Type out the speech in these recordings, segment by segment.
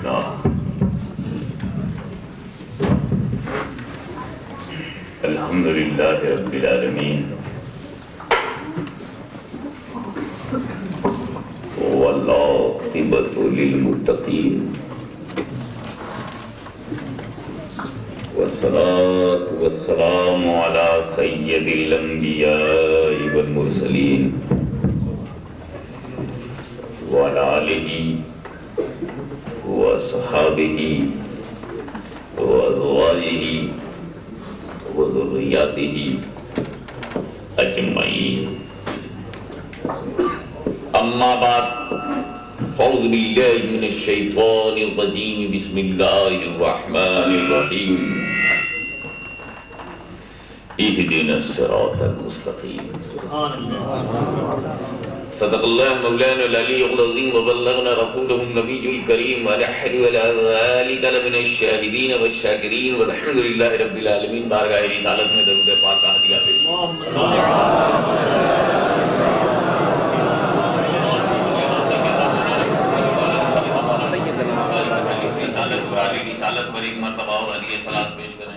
لله الحمد لله رب العالمين والعاقبة للمتقين والصلاة والسلام على سيد الأنبياء والمرسلين وعلى آله وصحابه وأزواجه وذرياته أجمعين أما بعد فأعوذ بالله من الشيطان الرجيم بسم الله الرحمن الرحيم اهدنا الصراط المستقيم صدق الله مولانا العلي العظيم وبلغنا رسوله النبي الكريم ونحن ولا ذلك لمن الشاهدين والشاكرين والحمد لله رب العالمين بارگاہ رسالت میں درود پاک کا ہدیہ پیش اللهم صل علی رسالت پر ایک مرتبہ اور علیہ صلاۃ پیش کریں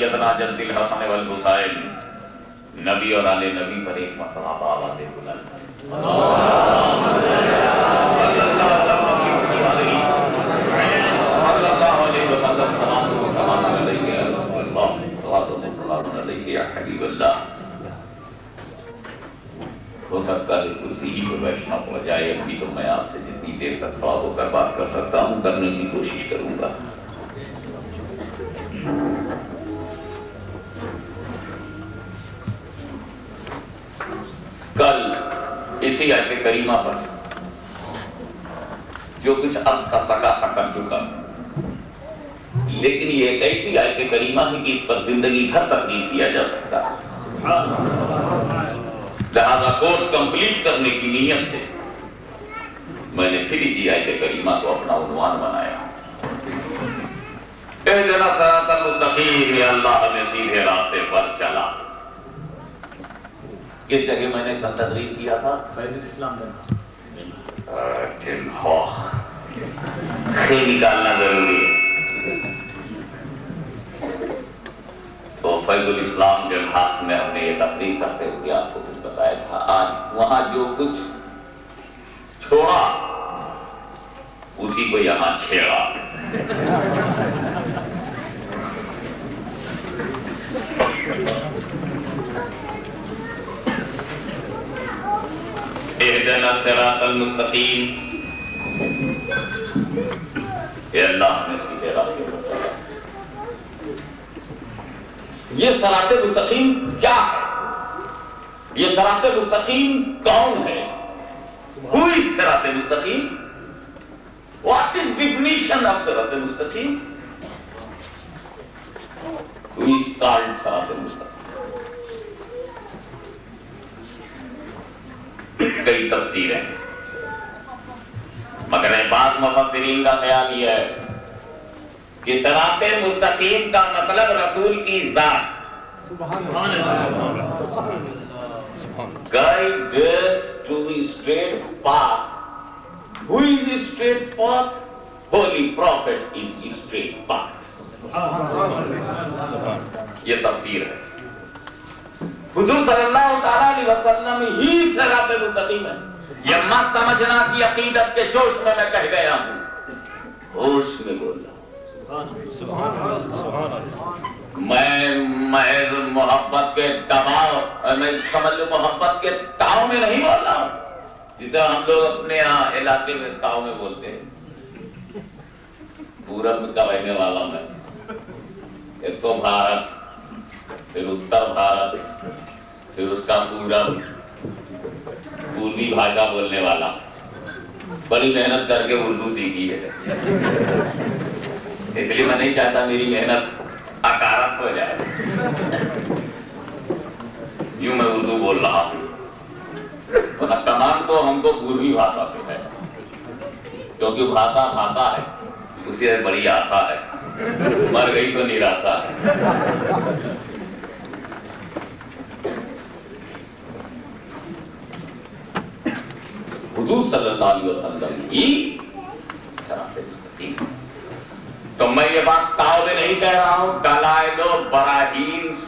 سیدنا جد الحسن والحسین نبی اور آل نبی پر ایک مرتبہ آواز بلند حبیب اللہ ہو سکتا ہے کرسی ہی پہ بیٹھنا ہو جائے ابھی تو میں آپ سے جتنی دیر تک کھڑا ہو کر بات کر سکتا ہوں کرنے کی کوشش کروں گا کل اسی آیت کریمہ پر جو کچھ عرض کر سکا تھا کر چکا لیکن یہ ایک ایسی آیت کریمہ ہے کہ اس پر زندگی بھر تک نہیں کیا جا سکتا لہذا کورس کمپلیٹ کرنے کی نیت سے میں نے پھر اسی آیت کریمہ کو اپنا عنوان بنایا اہدنا صراط المستقیم یا اللہ ہمیں سیدھے راستے پر چلا کس جگہ میں نے تقریر کیا تھا فیض الاسلام نکالنا ضروری ہے تو فیض الاسلام کے ہاتھ میں ہم نے یہ تقریر کرتے ہوئے آپ کو کچھ بتایا تھا آج وہاں جو کچھ چھوڑا اسی کو یہاں چھیڑا اہدنا الصراط المستقیم اے اللہ ہمیں سیدھے راستے پر چلا یہ صراط مستقیم کیا ہے یہ صراط مستقیم کون ہے who is صراط مستقیم what is definition of صراط مستقیم who is called صراط مستقیم کئی تفسیر ہیں مگر بعض مفسرین کا خیال یہ ہے کہ صراط مستقیم کا مطلب رسول کی ذات guides to the straight path. Who is the straight path? Holy Prophet is the straight path. یہ تفسیر ہے حضور صلی اللہ تعالیٰ علیہ وسلم ہی صراط مستقیم ہے یہ مت سمجھنا کہ عقیدت کے جوش میں کہہ گیا ہوں ہوش میں بول رہا ہوں میں محض محبت کے دباؤ میں سمجھ لوں محبت کے تاؤ میں نہیں بول رہا ہوں جسے ہم لوگ اپنے یہاں علاقے میں تاؤ میں بولتے ہیں پورب کا رہنے والا میں ایک تو بھارت پھر اتر بھارت پھر اس کا پوروی بھاشا بولنے والا بڑی محنت کر کے اردو سیکھی ہے اس لیے میں نہیں چاہتا میری محنت اکارت ہو جائے یوں میں اردو بول رہا ہوں کمان تو ہم کو پوروی بھاشا پہ ہے کیونکہ بھاشا ہے اسے بڑی آسا ہے مر گئی تو نراسا ہے حضور صلی اللہ علیہ وسلم کی صراط مستقیم. تو میں یہ بات تاؤ میں نہیں کہہ رہا ہوں، دلائل و براہین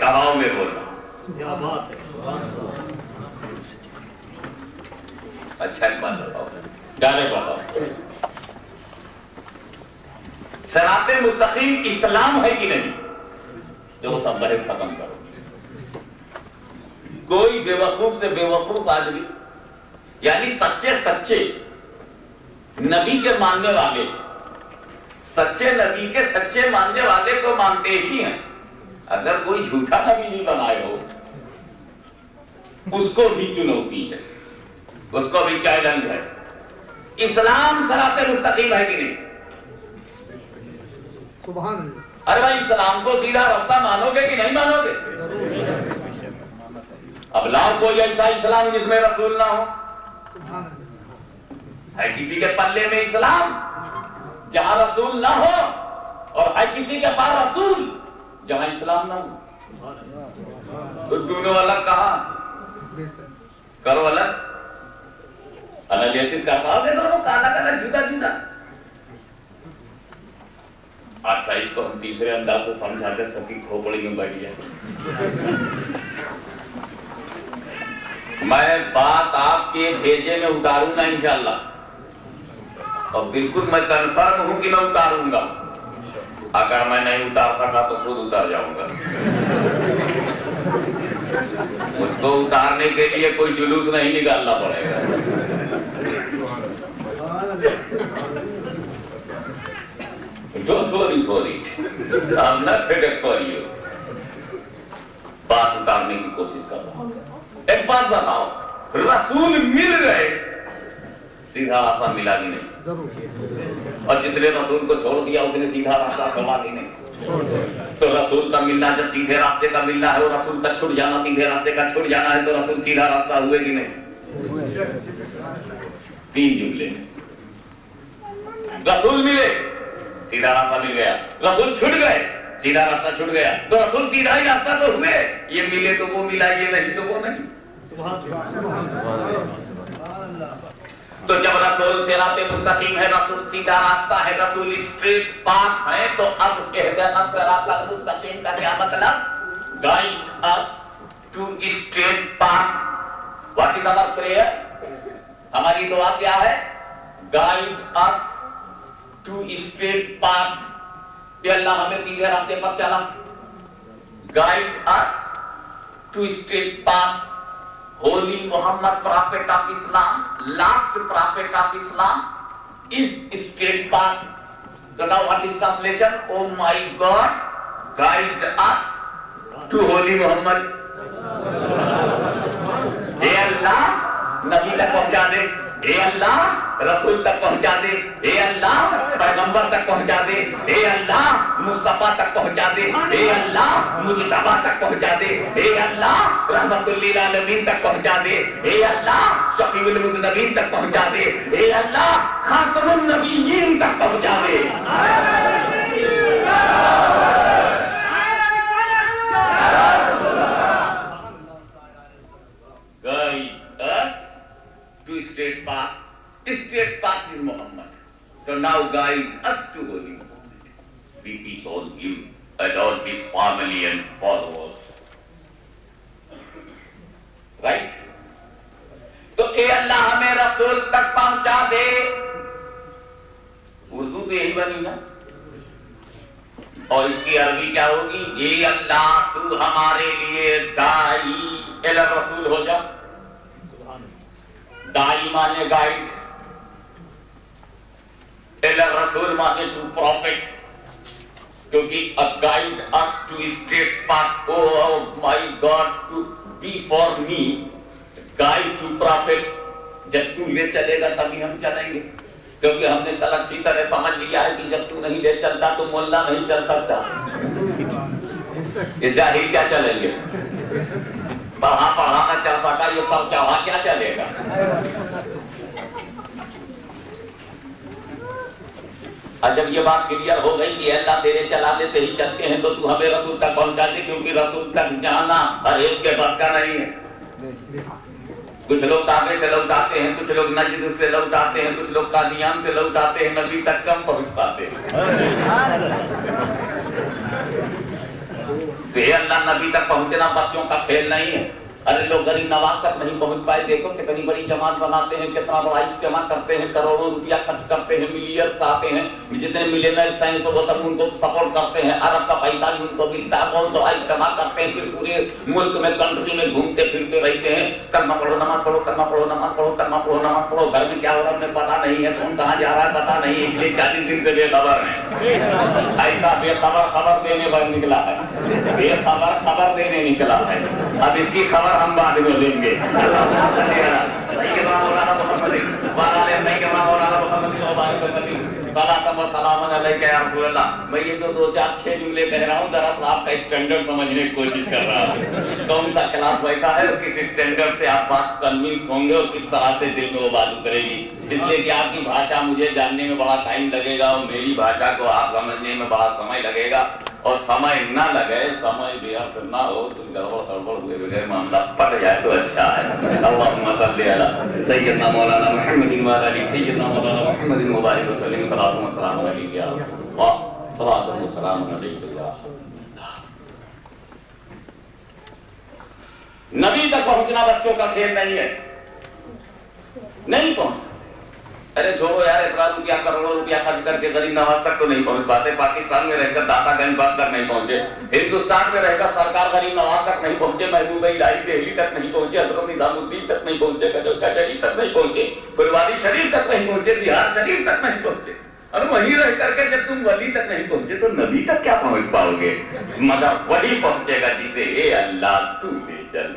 دباؤ میں بول رہا ہوں. اچھا ایک بات بتاؤ، ڈائریکٹ بتاؤ، صراط مستقیم اسلام ہے کہ نہیں؟ جو سب بحث ختم کرو. کوئی بے وقوف سے بے وقوف آدمی، یعنی سچے نبی کے ماننے والے، سچے نبی کے سچے ماننے والے تو مانتے ہی ہیں. اگر کوئی جھوٹا نبی نہیں بنائے ہو، اس کو بھی چنوتی ہے، اس کو بھی چیلنج ہے. اسلام صراط مستقیم ہے کہ نہیں؟ سبحان اللہ. ارے بھائی اسلام کو سیدھا راستہ مانو گے کہ نہیں مانو گے؟ اب لاؤ کوئی ایسا اسلام جس میں رسول نہ ہو. ہے کسی کے پلے میں اسلام جہاں رسول نہ ہو، اور ہے کسی کے پاس رسول جہاں اسلام نہ ہو. تو دونوں الگ کہاں کرو، الگ انالیسس کرتا ہو دونوں کا الگ الگ جدا جدا. اچھا اس کو ہم تیسرے انداز سے سمجھاتے سب کی کھوپڑی میں بیٹھ جائے. میں بات آپ کے بھیجے میں اتاروں گا انشاءاللہ، اور بالکل میں کنفرم ہوں کہ میں اتاروں گا. اگر میں نہیں اتار سکا تو خود اتار جاؤں گا. مجھ کو اتارنے کے لیے کوئی جلوس نہیں نکالنا پڑے گا. Don't worry for it. I'm not headache for you. بات اتارنے کی کوشش کر رہا ہوں. ایک بات بتاؤ، رسول مل گئے، سیدھا راستہ ملا بھی نہیں. اور جس نے رسول کو چھوڑ دیا اس نے سیدھا راستہ چھوڑا بھی نہیں. تو رسول کا ملنا جب سیدھے راستے کا ملنا ہے، اور رسول کا چھوڑ جانا سیدھے راستے کا چھوڑ جانا ہے، تو رسول سیدھا راستہ ہوئے کہ نہیں؟ تین جملے. رسول ملے، سیدھا راستہ مل گیا. رسول چھوٹ گئے، سیدھا راستہ چھوٹ گیا. تو رسول سیدھا ہی راستہ تو ہوئے. یہ ملے تو وہ ملا، یہ نہیں تو وہ نہیں. تو جب رسول صراط مستقیم ہے، رسول سیدھا راستہ ہے، رسول اسٹریٹ پاتھ ہے، تو اب اہدنا صراط المستقیم کا کیا مطلب؟ Guide us to straight path. What is our prayer? ہماری دعا کیا ہے؟ Guide us to straight path. کہ اللہ ہمیں سیدھے راستے پر چلا. Guide us to straight path. Holy Muhammad, prophet of Islam, last prophet of Islam, is straight path. So now what is translation? Oh my God, guide us to Holy Muhammad. Hey Allah, Nabi تک پہنچا دے. اے اللہ رسول تک پہنچا دے. اے اللہ پیغمبر تک پہنچا دے. اے اللہ مصطفیٰ تک پہنچا دے. اے اللہ مجتبیٰ تک پہنچا دے. اے اللہ رحمت للعالمین تک پہنچا دے. اے اللہ شفیع المذنبین تک پہنچا دے. اے اللہ خاتم النبیین تک پہنچا دے. Straight path. Straight path is Muhammad. So now guide us to Holy Muhammad. Be peace on him and all his family and followers. Right? تو اے اللہ ہمیں رسول تک پہنچا دے. اردو تو یہی بنی نا. اور اس کی عربی کیا ہوگی؟ اے اللہ تو ہمارے لیے داعی الی الرسول ہو جا. دائی مانے گائیڈ، الی الرسول مانے ٹو پروفٹ. کیونکہ guide us to straight path. Oh my God to be for me guide to prophet. جب تو لے چلے گا تبھی ہم چلیں گے. کیونکہ ہم نے کل اچھی طرح سمجھ لیا ہے کہ جب تو نہیں لے چلتا تو مولا نہیں چل سکتا. یہ جاہل کیا چلیں گے؟ پڑھانا چل سکا، یہ سب چاہا کیا چلے گا؟ اور جب یہ بات کلیئر ہو گئی کہ اللہ تیرے چلا دیتے ہی چلتے ہیں، تو تو ہمیں رسول تک پہنچا دے. کیونکہ رسول تک جانا ہر ایک کے بس کا نہیں ہے. کچھ لوگ کعبے سے لوٹ آتے ہیں، کچھ لوگ نجد سے لوٹ آتے ہیں، کچھ لوگ قادیان سے لوٹ آتے ہیں، نبی تک کم پہنچ پاتے ہیں۔ تو یہ اللہ نبی تک پہنچنا بچوں کا کھیل نہیں ہے۔ ارے لوگ غریب نواز تک نہیں پہنچ پائے، دیکھو کتنی بڑی جماعت بناتے ہیں، کتنا بڑا اجتماع کرتے ہیں، کروڑوں روپیہ خرچ کرتے ہیں، ملینئرز آتے ہیں، جتنے ملینئرز ہیں وہ سب ان کو سپورٹ کرتے ہیں، عرب کا پیسہ بھی ان کو ملتا ہے، بہت سارا اجتماع کرتے ہیں، پھر پورے ملک میں کنٹری میں گھومتے پھرتے رہتے ہیں، کلمہ پڑھو نماز پڑھو، کلمہ پڑھو نماز پڑھو، کلمہ پڑھو نماز پڑھو، گھر میں کیا ہو رہا ہے انہیں پتا نہیں ہے، کون کہاں جا رہا ہے پتا نہیں ہے، اس لیے 40 دن سے بے خبر ہیں۔ ایسا بے خبر خبر دینے پر نکلا ہے، بے خبر خبر دینے نکلا ہے، اب اس کی خبر ہم بعد میں لیں گے۔ میں یہ جو 2-4-6 جملے کہہ رہا ہوں دراصل آپ کا اسٹینڈرڈ سمجھنے کی کوشش کر رہا ہوں، کون سا کلاس بیٹھا ہے اور کس اسٹینڈرڈ سے آپ بات کنوینس ہوں گے اور کس طرح سے دل میں وہ بات کرے گی، اس لیے کہ آپ کی بھاشا مجھے جاننے میں بڑا ٹائم لگے گا اور میری بھاشا کو آپ سمجھنے میں بڑا سمے لگے گا، اور سمے نہ لگے، سمے دیا پھر نہ ہو تو گڑبڑ ہوئے بغیر معاملہ پٹ جائے تو اچھا ہے۔ اللہم صلی علی سیدنا مولانا محمد وعلی سیدنا مولانا محمد مبارک وسلم، صلاۃ و سلام علیک یا اللہ، صلاۃ و سلام علیک یا نبی تک پہنچنا بچوں کا کھیل نہیں ہے، نہیں پہنچ۔ ارے چھوڑو یار، اتنا روپیہ کروڑوں روپیہ خرچ کر کے غریب نواز تک تو نہیں پہنچ پاتے، پاکستان میں رہ کر داتا گنج بند تک نہیں پہنچے، ہندوستان میں رہ کر سرکار غریب نواز تک نہیں پہنچے، محبوبہ الہی دہلی تک نہیں پہنچے، حضرت نظام الدین تک نہیں پہنچے، کچہری تک نہیں پہنچے، پھلواری شریف تک نہیں پہنچے، بہار شریف تک نہیں پہنچے، اور وہیں رہ کر کے جب تم ولی تک نہیں پہنچے تو نبی تک کیا پہنچ پاؤ گے؟ مگر وہی پہنچے گا جسے اے اللہ تو لے چل،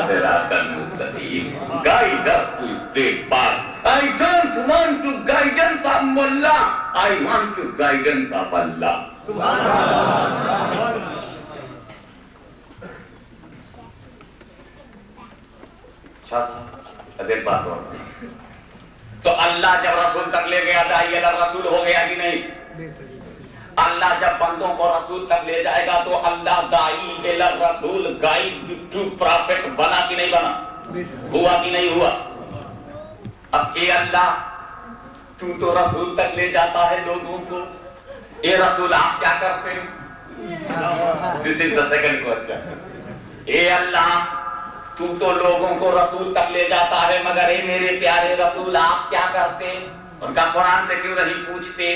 صراط المستقیم، guide us to straight path. I don't want to guidance of Mullah, I want to guidance of Allah. سبحان اللہ۔ ادھر بات ہو تو اللہ جب رسول تک لے گیا داعی الی رسول ہو گیا کہ نہیں؟ اللہ جب بندوں کو رسول تک لے جائے گا تو اللہ داعی الی رسول گائیڈ ٹو پرافٹ بنا کہ نہیں بنا؟ ہوا کہ نہیں ہوا؟ اب اے اللہ تو رسول تک لے جاتا ہے لوگوں کو، اے رسول آپ کیا کرتے ہیں؟ This is the second question. اے اللہ تو لوگوں کو رسول تک لے جاتا ہے، مگر اے میرے پیارے رسول آپ کیا کرتے؟ ان کا قرآن سے کیوں نہیں پوچھتے؟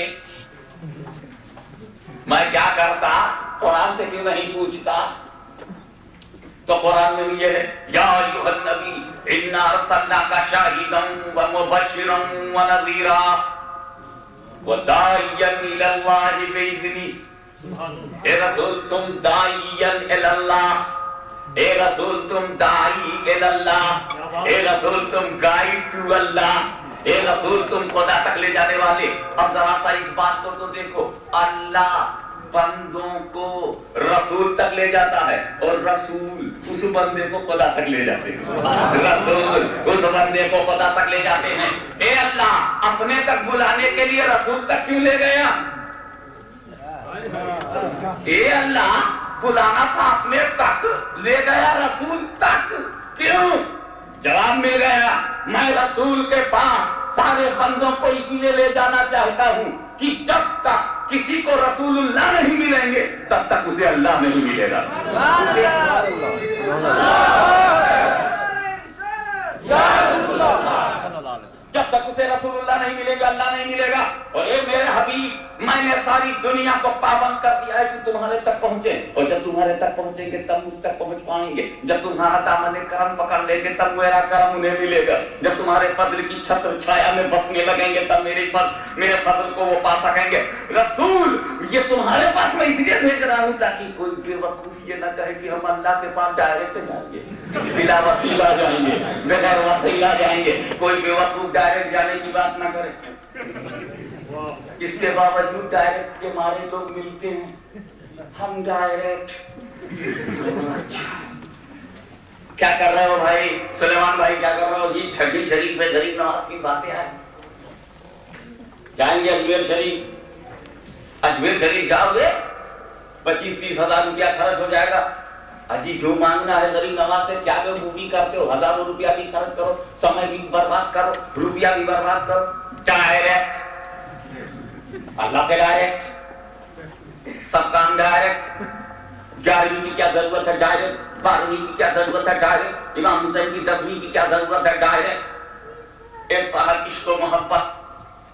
میں کیا کرتا قرآن سے کیوں نہیں پوچھتا؟ تو قرآن میں یہ ہے یا ایھا النبی انا ارسلناک شاہدا ومبشرا ونذیرا وداعیا الی اللہ باذنہ۔ اے رسول تم داعیا الی اللہ، اے رسول تم داعی الی اللہ، اے رسول تم گائیڈ ٹو اللہ، اے رسول تم خدا تک لے جانے والے۔ اب ذرا سا اس بات کو تو دیکھو، اللہ بندوں کو رسول تک لے جاتا ہے اور رسول اس بندے کو خدا تک لے جاتے ہیں، رسول اس بندے کو خدا تک لے جاتے ہیں۔ اے اللہ اپنے تک بلانے کے لیے رسول تک کیوں لے گیا؟ اے اللہ بلانا تھا اپنے تک، لے گیا رسول تک، کیوں؟ جواب میں گیا میں رسول کے پاس سارے بندوں کو اس لیے لے جانا چاہتا ہوں کہ جب تک کسی کو رسول اللہ نہیں ملیں گے تب تک اسے اللہ نہیں ملے گا۔ جب تک اسے رسول اللہ نہیں ملے گا اللہ نہیں ملے گا۔ اور اے میرے حبیب میں نے ساری دنیا کو پابند کر دیا ہے کہ تمہارے تک پہنچے، اور جب تمہارے تک پہنچیں گے تب مجھ تک پہنچ پائیں گے، جب تمہارا دامن کرم پکڑ لیں گے تب میرا کرم انہیں ملے گا، جب تمہارے فضل کی چھتر چھایا میں بسنے لگیں گے تب میرے فضل کو وہ پا سکیں گے۔ رسول یہ تمہارے پاس میں اس لیے بھیج رہا ہوں تاکہ کوئی بے وقوف یہ نہ کہے کہ ہم اللہ کے پاس ڈائریکٹ جائیں گے، بلا وسیلہ جائیں گے، بغیر وسیلہ جائیں گے، کوئی بے وقوف ڈائریکٹ جانے کی بات نہ کرے۔ اس کے باوجود ڈائریکٹ کے مارے لوگ ملتے ہیں، ہم ڈائریکٹ کیا کر رہے ہو بھائی سلیمان بھائی، کیا کر رہے ہو جی؟ چھٹی شریف میں غریب نواز کی باتیں آئیں، جائیں گے اجمیر شریف، اجمیر شریف جاؤ گے 25-30 ہزار روپیہ خرچ ہو جائے گا، اجی جو مانگنا ہے غریب نواز سے کیا وہ بھی کرتے ہو, ہزاروں روپیہ بھی خرچ کرو, سمے بھی برباد کرو, روپیہ بھی برباد کرو. کیا ہے اللہ سے ڈائریکٹ سب کام ڈائریکٹ. 11ویں کی کیا ضرورت ہے ڈائریکٹ, 12ویں کی کیا ضرورت ہے ڈائریکٹ, امام حسین کی 10ویں کی کیا ضرورت ہے ڈائریکٹ. ایک سال عشق و محبت,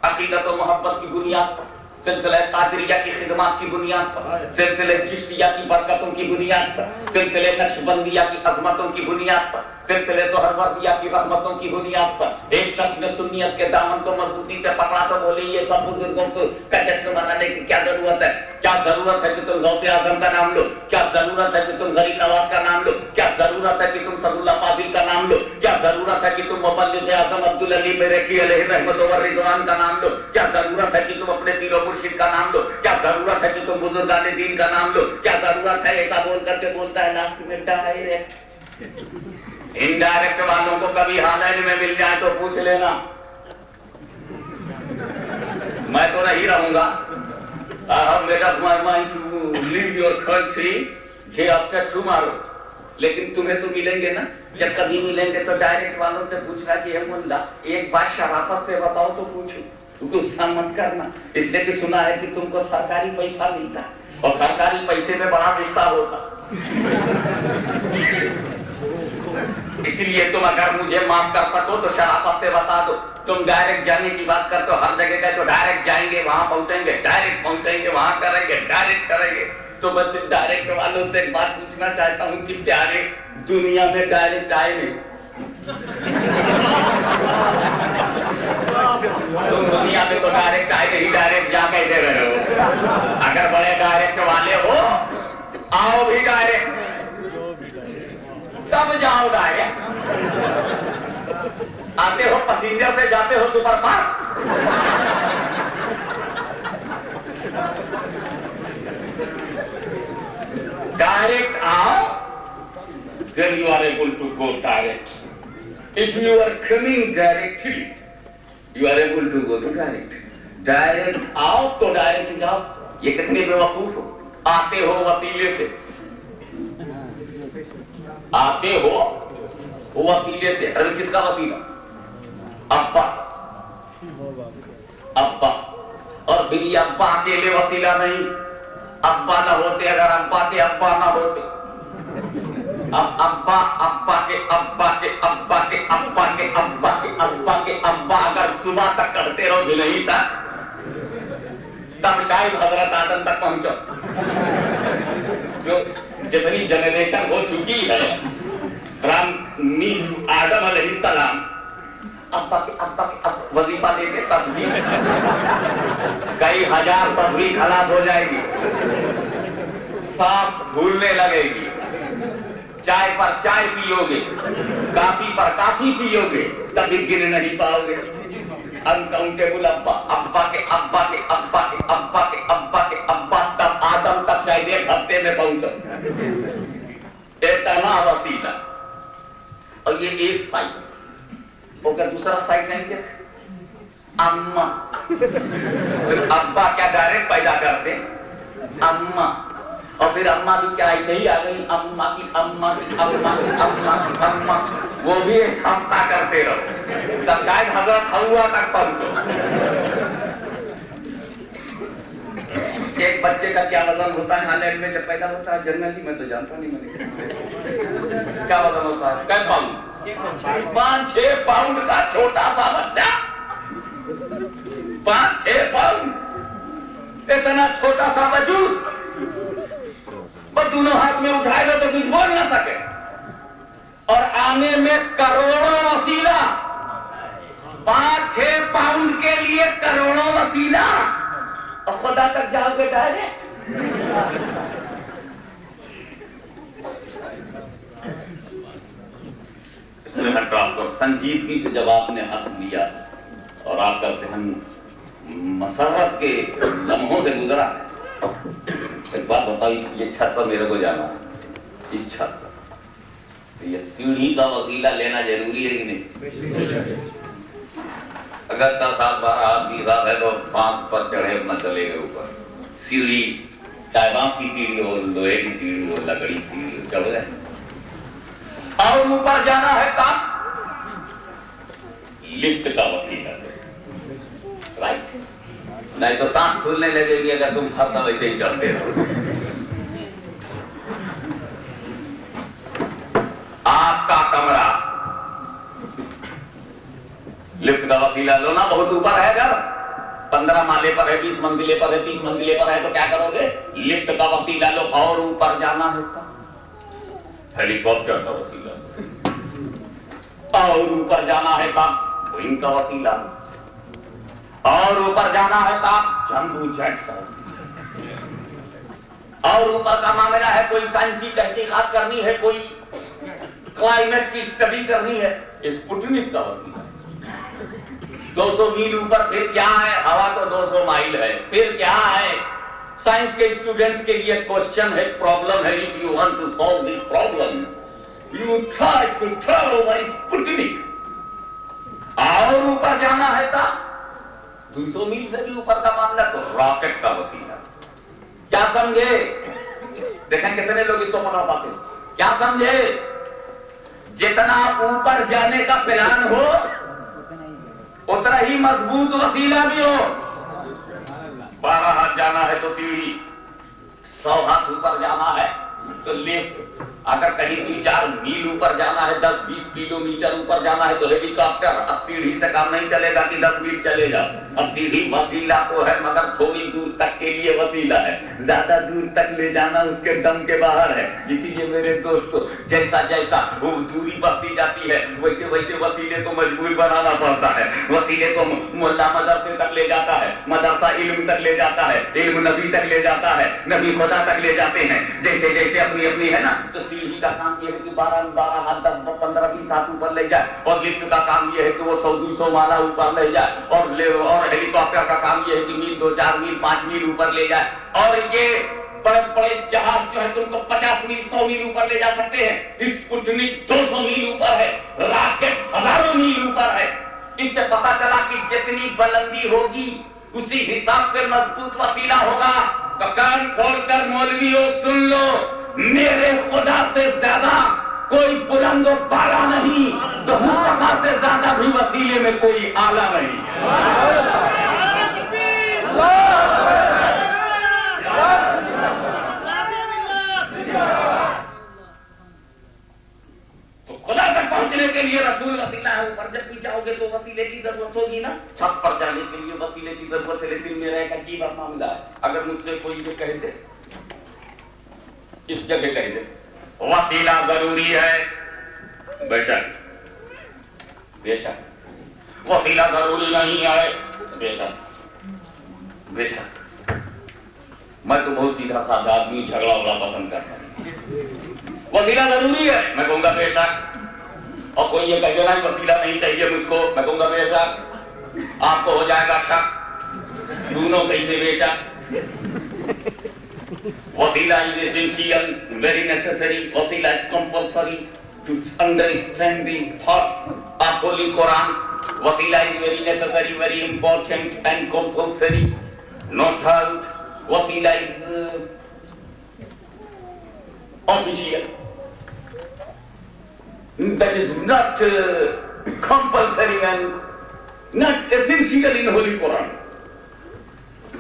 عقیدت و محبت کی بنیاد پر, سلسلہ قادریہ کی خدمات کی بنیاد پر, سلسلہ چشتیہ کی برکتوں کی بنیاد پر, سلسلہ نقشبندیہ کی عظمتوں کی بنیاد پر, سلسلہ سہروردیہ کی رحمتوں کی بنیاد پر ایک شخص نے سنیت کے دامن کو مضبوطی سے پکڑا تو بولے یہ سب بزرگوں کا جشن منانے کی کیا ضرورت ہے. کیا ضرورت ہے کہ تم غوث اعظم کا نام لو, کیا ضرورت ہے کہ تم غریب نواز کا نام لو, کیا ضرورت ہے کہ تم سعد اللہ فاضل کا نام لو, کیا ضرورت ہے کہ تم مبلغ اعظم عبدالعلی میرٹھی علیہ رحمت و رضوان کا نام لو, کیا ضرورت ہے کہ تم اپنے پیر و مرشد کا نام لو, کیا ضرورت ہے کہ تم بزرگان دین کا نام لو, کیا ضرورت ہے ایسا بول کر کے بولتا ہے لاسٹ میں ڈائریکٹ. انڈائریکٹ والوں کو کبھی حالین میں مل جائے تو پوچھ لینا, میں تو نہیں رہوں گا. I have made up my mind to leave your country day after tomorrow. لیکن تمہیں تو ملیں گے نا, جب کبھی ملیں گے تو ڈائریکٹ والوں سے پوچھنا کہ اے ملا ایک بات شرافت سے بتاؤ تو پوچھو, غصہ مت کرنا, اس لیے کہ سنا ہے کہ تم کو سرکاری پیسہ ملتا ہے اور سرکاری پیسے میں بڑا غصہ ہوتا. اس لیے تم اگر مجھے معاف کر سکو تو شرافت سے بتا دو. تم ڈائریکٹ جانے کی بات کرتے ہو, ہر جگہ کا تو ڈائریکٹ جائیں گے وہاں پہنچیں گے, ڈائریکٹ پہنچیں گے وہاں کریں گے, ڈائریکٹ کریں گے. تو میں صرف ڈائریکٹ والوں سے ایک بات پوچھنا چاہتا ہوں کہ پیارے دنیا میں ڈائریکٹ آئے نہیں, تم دنیا میں تو ڈائریکٹ آئے نہیں, ڈائریکٹ جا کے دے رہے ہو. اگر بڑے ڈائریکٹ والے ہو آؤ بھی ڈائریکٹ, تب جاؤ ڈائریکٹ. آتے ہو پسنجر سے, جاتے ہو سپر فاسٹ. ڈائریکٹ آؤ, then you are able to go direct. If you are coming directly, you are able to go to direct. Direct آؤ تو ڈائریکٹ جاؤ. یہ کتنے بے وقوف ہو, آتے ہو وسیلے سے, آتے ہو وسیلے سے. ارے کس کا وسیلہ؟ ابا. ابا, اور پھر یہ ابا اکیلے وسیلہ نہیں, ابا نہ ہوتے, اگر ابا کے ابا نہ ہوتے, اب ابا ابا کے ابا کے ابا کے ابا کے ابا کے ابا کے ابا اگر صبح تک کرتے رہو بھی نہیں تھا تب شاید حضرت آدم تک پہنچو. جو جتنی جنریشن ہو چکی ہے فرام می ٹو آدم علیہ السلام, ابا کے وظیفہ دے کے تصویر کئی ہزار تصویر خلاص ہو جائے گی, سانس بھولنے لگے گی, چائے پر چائے پیو گے, کافی پر کافی پیو گے, تبھی گن نہیں پاؤ گے. انکاؤنٹیبل ابا, ابا کے ابا کے ابا کے ابا کے ابا کے ابا, تب آدم تک شاید ایک ہفتے میں پہنچو. اتنا وسیلہ. اور یہ ایک سائٹ, اور کیا دوسرا سائٹ نہیں کیا اما. ابا کیا ڈائریکٹ پیدا کرتے, اما, اور پھر اما بھی کیا ایسے ہی آ گئی, اما کی اما کی اما کی اما کی اما, وہ بھی ایک ہفتہ کرتے رہو تب شاید حضرت ہوا تک پہنچو. ایک بچے کا کیا وزن ہوتا ہے ہالینڈ میں جب پیدا ہوتا ہے, جنرلی میں تو جانتا نہیں, میں کیا وزن ہوتا ہے, کئی پاؤنڈ, 5-6 پاؤنڈ کا چھوٹا سا بچہ, 5-6 پاؤنڈ, اتنا چھوٹا سا وجود, بس دونوں ہاتھ میں اٹھائے گا تو کچھ بول نہ سکے, اور آنے میں کروڑوں وسیلہ, 5-6 پاؤنڈ کے لیے کروڑوں وسیلہ, اور خدا تک جاؤ گے ڈائریکٹ. سنجیدگی سے جب آپ نے حق لیا اور آپ کا ذہن مسرت کے لمحوں سے گزرا, ایک بات بتاؤ, یہ چھت پر میرے کو جانا ہے, اس چھت پر یہ سیڑھی کا وسیلہ لینا ضروری ہے کہ نہیں؟ اگر 10 سال 12 20 سال ہے تو 5 پر چڑھے نہ چلے گئے اوپر, سیڑھی چاہے بانس کی سیڑھی ہو، لوہے کی سیڑھی ہو، لکڑی کی سیڑھی ہو، چڑھ گئے. اور اوپر جانا ہے کام لفٹ کا وسیلہ رائٹ. نہیں تو سانس کھلنے لگے گی اگر تم ہر دم ویسے ہی چڑھتے رہو. آپ کا کمرہ لفٹ کا وسیلہ لو نا. بہت اوپر ہے گھر، 15 مالے پر ہے، 20 منزلے پر ہے، 30 منزلے پر ہے، تو کیا کرو گے؟ لفٹ کا وسیلہ لو. اور اوپر جانا ہے ہیلی کاپٹر کا وسیلہ، اور اوپر جانا ہے کام ونگ کا وسیلہ، اور اوپر جانا ہے کام جمبو جیٹ کا وسیلہ، اور اوپر کا معاملہ ہے کوئی سائنسی تحقیقات کرنی ہے، کوئی کلائمیٹ کی اسٹڈی کرنی ہے، اسپوٹنک کا وسیلہ. 200 میل اوپر پھر کیا ہے؟ ہوا تو 200 مائل ہے، پھر کیا ہے؟ سائنس کے اسٹوڈنٹس کے لیے کوشچن ہے، پرابلم ہے. if you want to solve this problem you try to travel by Sputnik. اور اوپر جانا ہے تھا 200 میل سے بھی اوپر کا معاملہ تو راکٹ کا وسیلہ. کیا سمجھے؟ دیکھیں کتنے لوگ اس کو بنا پاتے. کیا سمجھے؟ جتنا اوپر جانے کا پلان ہو اتنا ہی مضبوط وسیلہ بھی ہو. 12 ہاتھ جانا ہے تو سیڑھی، 100 ہاتھ اوپر جانا ہے تو لفٹ. اگر کہیں 3-4 میل اوپر جانا ہے، 10-20 کلومیٹر اوپر جانا ہے تو ہیلی کاپٹر. اب سیڑھی سے کام نہیں چلے گا کہ 10 میل چلے گا. اب سیڑھی وسیلہ تو ہے مگر تھوڑی دور تک کے لیے وسیلہ ہے، زیادہ دور تک لے جانا اس کے دم کے باہر ہے. اسی لیے میرے دوستو جیسا جیسا وہ دوری بڑھتی جاتی ہے ویسے ویسے وسیلے کو مجبور بنانا پڑتا ہے. وسیلے کو ملا مدرسے تک لے جاتا ہے، مدرسہ علم تک لے جاتا ہے، علم نبی تک لے جاتا ہے، نبی خدا تک لے جاتے ہیں. جیسے جیسے اپنی اپنی ہے نا. تو سیڑھی کا کام یہ ہے کہ 12 ہاتھ 10 15 20 ہاتھ اوپر لے جائے، اور لفٹ کا کام یہ ہے کہ وہ 100-200 مالا اوپر لے جائے، اور ہیلی کاپٹر کا کام یہ ہے کہ میل 2-4 میل 5 میل اوپر لے جائے. اور یہ بڑے بڑے جہاز جو ہے تم کو 50 میل 100 میل اوپر لے جا سکتے ہیں. اسپوٹنک 200 میل اوپر ہے، راکٹ ہزاروں میل اوپر ہے. اس سے پتا چلا کہ جتنی بلندی ہوگی اسی حساب سے مضبوط وسیلہ ہوگا. تو کان کھول کر مولویوں سن لو، میرے خدا سے زیادہ کوئی بلند و بالا نہیں، تو مصطفیٰ سے زیادہ بھی وسیلے میں کوئی آلہ نہیں. تو خدا تک پہنچنے کے لیے رسول وسیلہ ہے. اوپر جب بھی جاؤ گے تو وسیلے کی ضرورت ہوگی نا. چھت پر جانے کے لیے وسیلے کی ضرورت ہے. لیکن میرا ایک عجیب معاملہ ہے، اگر مجھ سے کوئی یہ کہہ دے، اس جگہ کہہ دے وسیلہ ضروری ہے، بے شک بے شک. وسیلہ ضروری نہیں ہے، بے شک بے شک. میں تو بہت سیدھا سادہ آدمی، جھگڑا وگڑا پسند کرتا ہوں. وسیلہ ضروری ہے، میں کہوں گا بے شک. اور کوئی یہ کہے گا وسیلہ نہیں چاہیے مجھ کو، میں کہوں گا بے شک. آپ کو ہو جائے گا شک، دونوں کیسے بے شک. وسیلہ is essential, very necessary. وسیلہ is compulsory to understand the thoughts of Holy Quran. وسیلہ is very necessary, very important and compulsory. No doubt. وسیلہ is official. That is not compulsory and not essential in Holy Quran.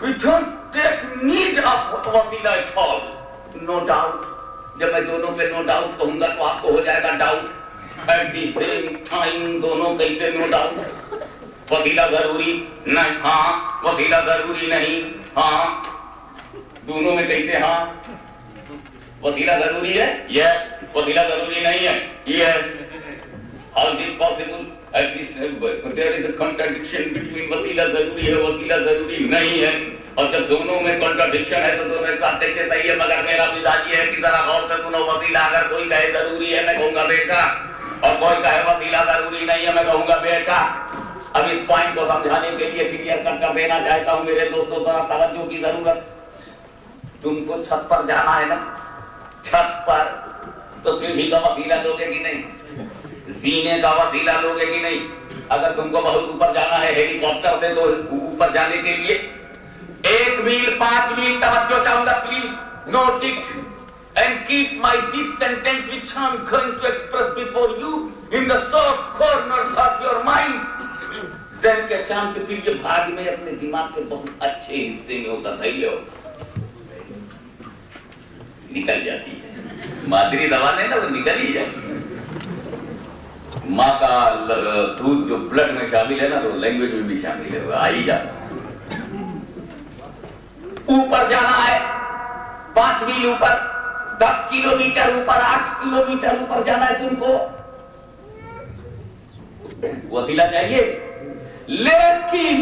We don't take need of وسیلہ at all. No doubt. جب میں دونوں پہ no doubt کہوں گا تو آپ کو ہو جائے گا doubt. At the same time دونوں کیسے no doubt. وسیلہ ضروری نہیں، ہاں. وسیلہ ضروری نہیں، ہاں. دونوں میں کیسے ہاں؟ وسیلہ ضروری ہے، yes. وسیلہ ضروری نہیں ہے، yes. How is it possible? There is a contradiction between وسیلہ ضروری ہے، وسیلہ ضروری نہیں ہے. اور جب دونوں میں کنٹراڈکشن ہے تو دونوں ایک ساتھ دیکھے صحیح ہے. مگر میرا مزاج یہ ہے کہ ذرا غور سے سنو. وسیلہ اگر کوئی کہے ضروری ہے میں کہوں گا بے شک، اور کوئی کہے وسیلہ ضروری نہیں ہے میں کہوں گا بے شک. اب اس پوائنٹ کو سمجھانے کے لیے کلیئر کر دینا چاہتا ہوں میرے دوستوں، ذرا توجہ کی ضرورت. تم کو چھت پر جانا ہے نا، چھت پر تو سیڑھی کا وسیلہ لوگے کہ نہیں؟ زینے کا وسیلہ لوگے کہ نہیں؟ اگر تم کو بہت اوپر جانا ہے ہیلی کاپٹر سے تو اوپر جانے کے لیے 1 میل 5 میل کا بات جو چاہوں گا please note it and keep my this sentence which I am going to express before you in the soft corners of your minds. ذہن کے شانت کے لیے بھاگ میں اپنے دماغ کے بہت اچھے حصے میں اتر ہو نکل جاتی ہے. مادری دوا نہیں نا وہ نکل ہی جاتی. ماں کا دودھ جو بلڈ میں شامل ہے نا تو لینگویج میں بھی شامل ہے, وہ آ ہی جاتا. اوپر جانا ہے 5 میل اوپر, 10 کلومیٹر اوپر, 8 کلومیٹر اوپر جانا ہے تم کو, وسیلہ چاہیے. لیکن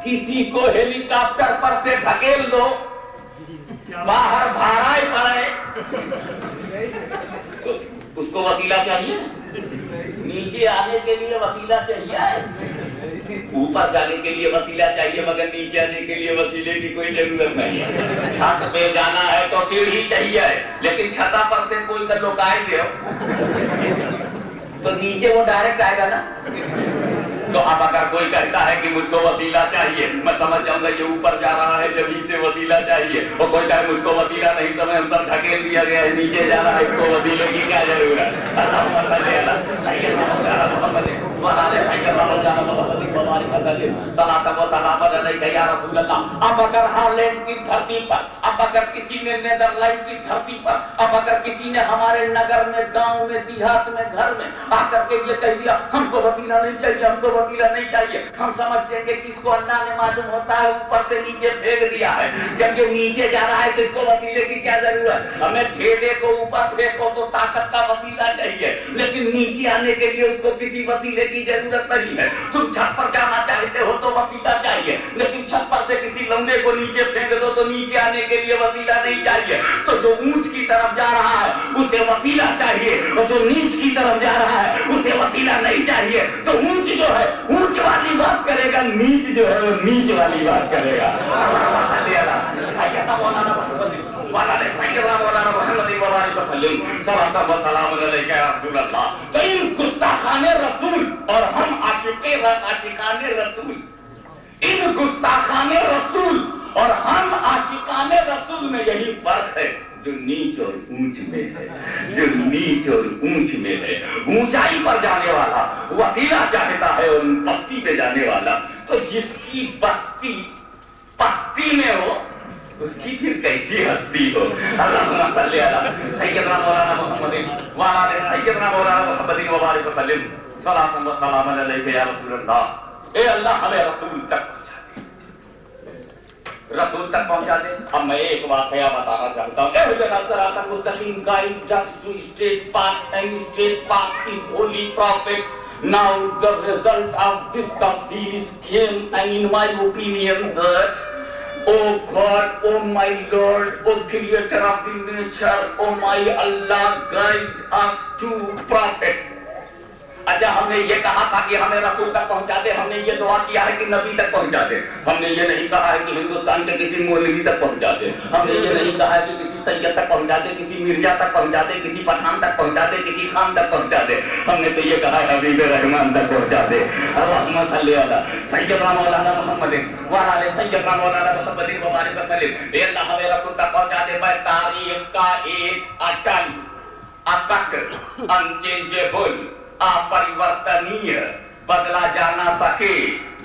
کسی کو ہیلی کاپٹر پر سے دھکیل دو, باہر بھاڑا پڑے تو اس کو وسیلہ چاہیے. نیچے آنے کے لیے وسیلہ چاہیے, اوپر جانے کے لیے وسیلہ چاہیے, مگر نیچے آنے کے لیے وسیلے کی کوئی ضرورت نہیں ہے. چھت پہ جانا ہے تو سیڑھی چاہیے, لیکن چھتا پر سے کوئی کر لوگ آئے گے تو نیچے وہ ڈائریکٹ آئے گا نا. تو اب اگر کوئی کہتا ہے کہ مجھ کو وسیلہ چاہیے, میں سمجھ جاؤں گا یہ اوپر جا رہا ہے جب نیچے وسیلہ چاہیے. اور کوئی کہے مجھ کو وسیلہ نہیں تو میں اوپر دھکیل دیا گیا ہے, نیچے جا رہا ہے, اس کو وسیلے کی کیا ضرورت. اب اگر ہالینڈ کی دھرتی پر, اب اگر کسی نے نیدرلینڈ کی دھرتی پر, اب اگر کسی نے ہمارے نگر میں, گاؤں میں, دیہات میں, گھر میں آ کر کے یہ کہہ دیا ہم کو وسیلہ نہیں چاہیے, ہم کو وسیلہ نہیں چاہیے, ہم سمجھتے ہیں کہ کس کو اللہ نے معلوم ہوتا ہے اوپر سے نیچے پھینک دیا ہے. جب یہ نیچے جا رہا ہے تو اس کو وسیلے کی کیا ضرورت. ہمیں ٹھیلے کو اوپر پھینکو تو طاقت کا وسیلہ چاہیے, لیکن نیچے آنے کے لیے اس کو کسی وسیلے کی ضرورت نہیں ہے. تم چھت پر جانا چاہتے ہو تو وسیلہ چاہیے, لیکن چھت پر سے کسی لمبے کو نیچے پھینک دو تو نیچے آنے کے لیے وسیلہ نہیں چاہیے. تو جو اونچ کی طرف جا رہا ہے اسے وسیلہ چاہیے, اور جو نیچ کی طرف جا رہا ہے اسے وسیلہ نہیں چاہیے. تو اونچ جو ہے اونچ والی بات کرے گا, نیچ جو ہے وہ نیچ والی بات کرے گا. تو ان گستاخان رسول اور ہم عاشقان رسول, ان گستاخان رسول اور ہم عاشقان رسول میں یہی فرق ہے جو نیچ اور اونچ میں ہے, جو نیچ اور اونچ میں ہے. اونچائی پر جانے والا وسیلہ چاہتا ہے اور پستی پہ جانے والا تو جس کی بستی پستی میں ہو اس کی پھر کیسی ہستی ہو. اللہم صلی علی سیدنا مولانا محمد وعلی آلہ سیدنا مولانا محمد وبارک وسلم. صلاۃ و سلام علیک یا رسول اللہ. اے اللہ ہمیں رسول تک رسول تک پہنچا دے. اب میں ایک واقعہ بتانا چاہتا ہوں. اہدنا الصراط المستقیم, guide us to straight path, and straight path is holy prophet. Now the result of this tafsir is came, and in my opinion that oh God, oh my Lord, oh creator of the nature, oh my Allah, guide us to prophet. اچھا ہم نے یہ کہا تھا کہ ہمیں رسول تک پہنچا دے, ہم نے یہ دعا کیا ہے کہ نبی تک پہنچا دے. ہم نے یہ نہیں کہا ہے کہ ہندوستان کے کسی مولوی تک پہنچا دے. ہم نے یہ نہیں کہا ہے کہ کسی سید تک پہنچا دے, کسی مرزا تک پہنچا دے, کسی پٹھان تک پہنچا دے, کسی خان تک پہنچا دے. ہم نے تو یہ کہا ہے حبیب رحمان تک پہنچا دے. اللہم صلی علی سیدنا مولانا محمد وعلی آلہ سیدنا مولانا محمد وبارک وسلم. اے اللہ ہمیں رسول تک پہنچا دے. میں تاریخ کا ایک اٹل, اکٹ, انچینجیبل, اپریورتنیہ, بدلا جا نہ سکے,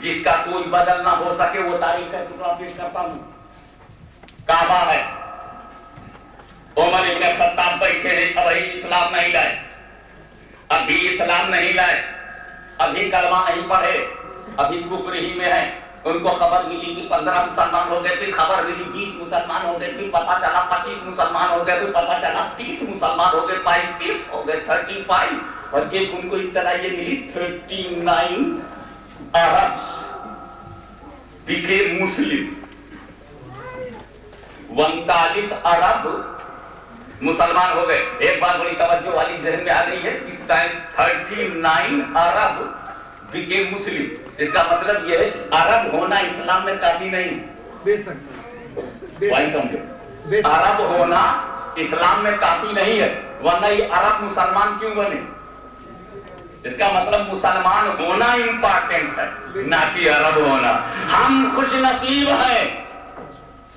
جس کا کوئی بدل نہ ہو سکے, وہ تاریخ کا ٹکڑا پیش کرتا ہوں. کعبہ ہے, عمر ابن خطاب بیٹھے ہیں, ابھی اسلام نہیں لائے, ابھی اسلام نہیں لائے, ابھی کلمہ نہیں پڑھے, ابھی کفر ہی میں ہیں. ان کو خبر ملی کہ 15 مسلمان ہو گئے, پھر خبر ملی 20 مسلمان ہو گئے, پھر پتا چلا 25 مسلمان ہو گئے, پھر پتا چلا 30 مسلمان ہو گئے, 35 ہو گئے, 35, اور ایک ان کو اطلاع یہ ملی 39 عربs became Muslim. 39 عرب مسلمان ہو گئے. ایک بات بڑی توجہ والی ذہن میں آ گئی ہے کہ 39 عرب became Muslim. اس کا مطلب یہ ہے عرب ہونا اسلام میں کافی نہیں. بے شک سمجھو, عرب ہونا اسلام میں کافی نہیں ہے, ورنہ یہ عرب مسلمان کیوں بنے؟ اس کا مطلب مسلمان ہونا امپارٹنٹ ہے, نہ کہ عرب ہونا. ہم خوش نصیب ہیں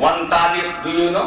49 do you know?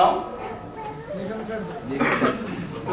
9।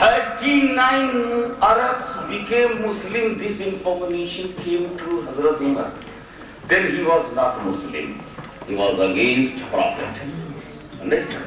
39 Arabs became Muslim. This information came to Hazrat Umar. Then he was not Muslim. He was against Prophet. Understand?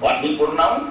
What he pronounced?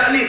40।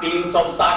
360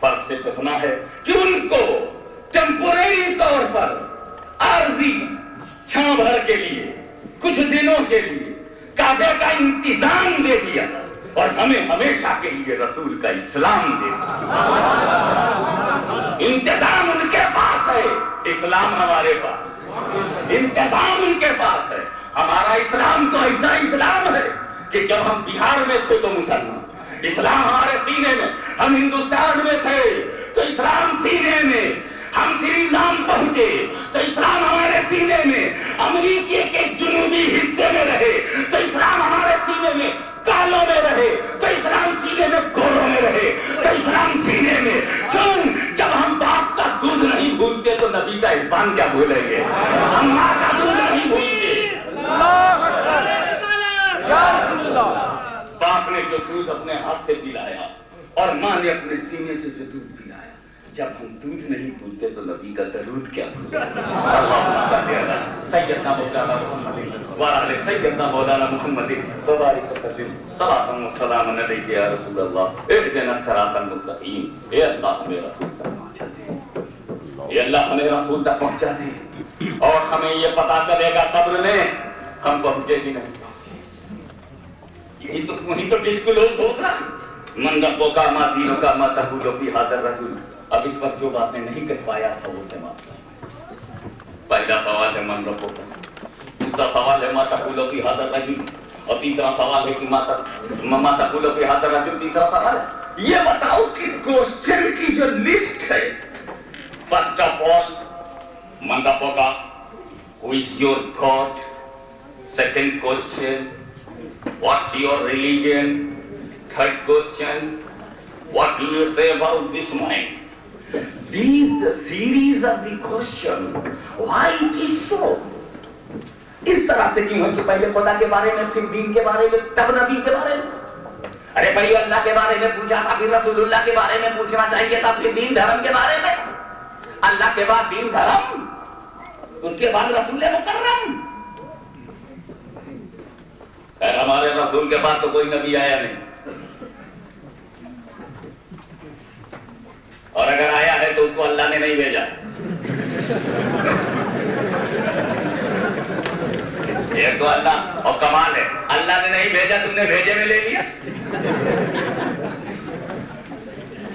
فرق صرف اتنا ہے کہ ان کو ٹیمپوریری طور پر عارضی چھاں بھر کے لیے کچھ دنوں کے لیے کعبے کا انتظام دے دیا اور ہمیں ہمیشہ کے لیے رسول کا اسلام دے دیا. انتظام ان کے پاس ہے، اسلام ہمارے پاس. انتظام ان کے پاس ہے. ہمارا اسلام تو ایسا اسلام ہے کہ جب ہم بہار میں تھے تو مسلمان، اسلام ہمارے سینے میں. ہم ہندوستان میں تھے تو اسلام سینے میں. ہم سری لام پہنچے تو اسلام ہمارے سینے میں. امریکہ کے جنوبی حصے میں رہے تو اسلام ہمارے سینے میں. کالوں میں رہے تو اسلام سینے میں. گوروں میں رہے تو اسلام سینے میں. سن، جب ہم باپ کا دودھ نہیں بھولتے تو نبی کا احسان کیا بھولیں گے؟ ہم ماں کا دودھ نہیں بھولتے. باپ نے جو دودھ اپنے ہاتھ سے پلایا اور ماں نے اپنے سینے سے جو دودھ پلایا، جب ہم دودھ نہیں بھولتے تو نبی کا درود کیا بھولیں؟ سیدنا مولانا محمد وعلی سیدنا مولانا محمد وبارک وسلم صلاۃ و سلام علیک یا رسول اللہ اهدنا الصراط المستقیم. اے اللہ ہمیں رسول تک پہنچا دے، اے اللہ ہمیں رسول تک پہنچا دے، اور ہمیں یہ پتا چلے گا قبر میں ہم پہنچے کہ نہیں پہنچے. یہی تو وہیں تو ڈسکلوز ہوگا. من ربو کا ما دینوں کا ما تقول فی ھذا الرجل. اب اس پر جو باتیں نہیں کر پایا تھا وہ سماعت. پہلا سوال ہے من ربو کا، دوسرا سوال ہے ما تقول فی ھذا الرجل، اور تیسرا سوال ہے کہ ما تقول فی ھذا الرجل. تیسرا سوال ہے یہ بتاؤ کہ کوسچن کی جو لسٹ ہے، فرسٹ آف آل من ربو کا who is your God. Second question, what's your religion? Third question, what do you say about this mind? These the series of the question. Why it is so? اس طرح سے کیوں ہے کہ پہلے خدا کے بارے میں، پھر دین کے بارے میں، تب نبی کے بارے میں. ارے پہلے اللہ کے بارے میں پوچھا تھا، پھر رسول اللہ کے بارے میں پوچھنا چاہیے تھا، پھر دین دھرم کے بارے میں. اللہ کے بعد دین دھرم، اس کے بعد رسول مکرم. خیر ہمارے رسول کے بعد تو کوئی نبی آیا نہیں، اور اگر آیا ہے تو اس کو اللہ نے نہیں بھیجا. یہ تو اللہ، اور کمال ہے اللہ نے نہیں بھیجا، تم نے بھیجے میں لے لیا.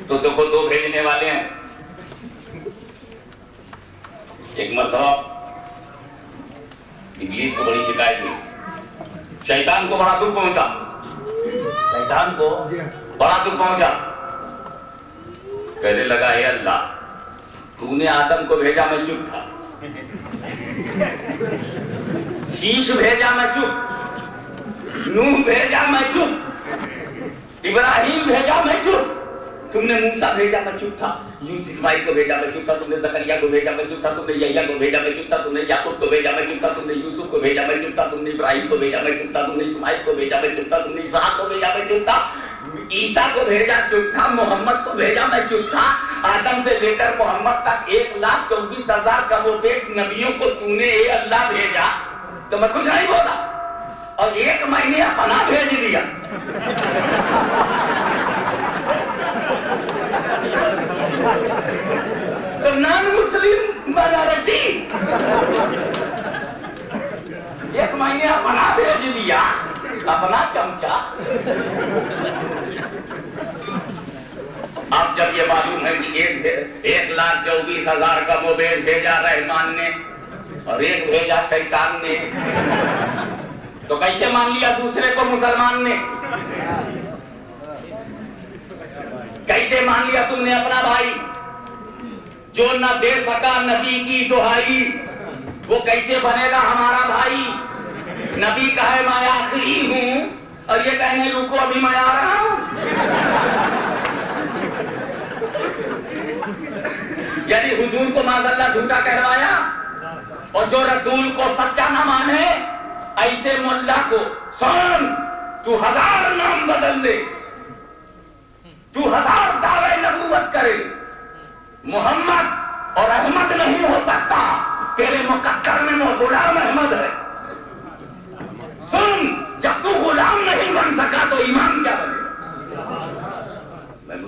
تو دیکھو دو بھیجنے والے ہیں. ایک مرتبہ ابلیس کو بڑی شکایت ہوئی، شیطان کو بڑا دکھ پہنچا. شیطان کو بڑا دکھ پہنچا. کہنے لگا اے اللہ، تو نے آدم کو بھیجا میں چپ تھا، شیش بھیجا میں چپ، نوح بھیجا میں چپ، ابراہیم بھیجا میں چپ، تم نے موسیٰ بھیجا میں چپ تھا، یونس اسماعیل کو بھیجا میں چپ تھا، تم نے زکریا کو بھیجا میں چپ تھا، تم نے یحییٰ کو بھیجا میں چپ تھا، تم نے یعقوب کو بھیجا میں چپ تھا، تم نے یوسف کو بھیجا میں چپ تھا، تم نے ابراہیم کو بھیجا میں چپ تھا، تم نے اسماعیل کو بھیجا میں چپ تھا، تم نے اسحاق کو بھیجا میں چپ تھا، عیسیٰ کو بھیجا چپ تھا، محمد کو بھیجا میں چپ تھا. آدم سے لے کر محمد تک 1,24,000 کم و بیش نبیوں کو تو نے اے اللہ بھیجا تو میں کچھ نہیں بولا، اور 1 مہینے اپنا بھیج دیا. تو نان مسلم مائنارٹی 1 مہینے اپنا بھیج دیا، اپنا چمچا. اب جب یہ معلوم ہے کہ 1,24,000 کا موبائل بھیجا رحمان نے اور 1 بھیجا شیطان نے، تو کیسے مان لیا دوسرے کو مسلمان نے؟ کیسے مان لیا تم نے اپنا بھائی جو نہ دے سکا نبی کی دہائی، وہ کیسے بنے گا ہمارا بھائی؟ نبی کہے میں آخری ہوں اور یہ کہنے رکو ابھی میں آ رہا ہوں. یعنی حضور کو معاذ اللہ جھوٹا کہلوایا، اور جو رسول کو سچا نہ مانے ایسے ملا کو سن تو 1000 نام بدل دے، تو 1000 دعوے نبوت کرے، محمد اور احمد نہیں ہو سکتا. تیرے مقدر میں وہ غلام احمد ہے. سن، جب تو غلام نہیں بن سکا تو ایمان کیا بنے گا؟ میں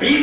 20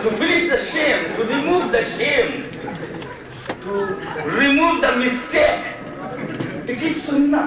To finish the shame, to remove the shame, to remove the mistake, it is sunnah.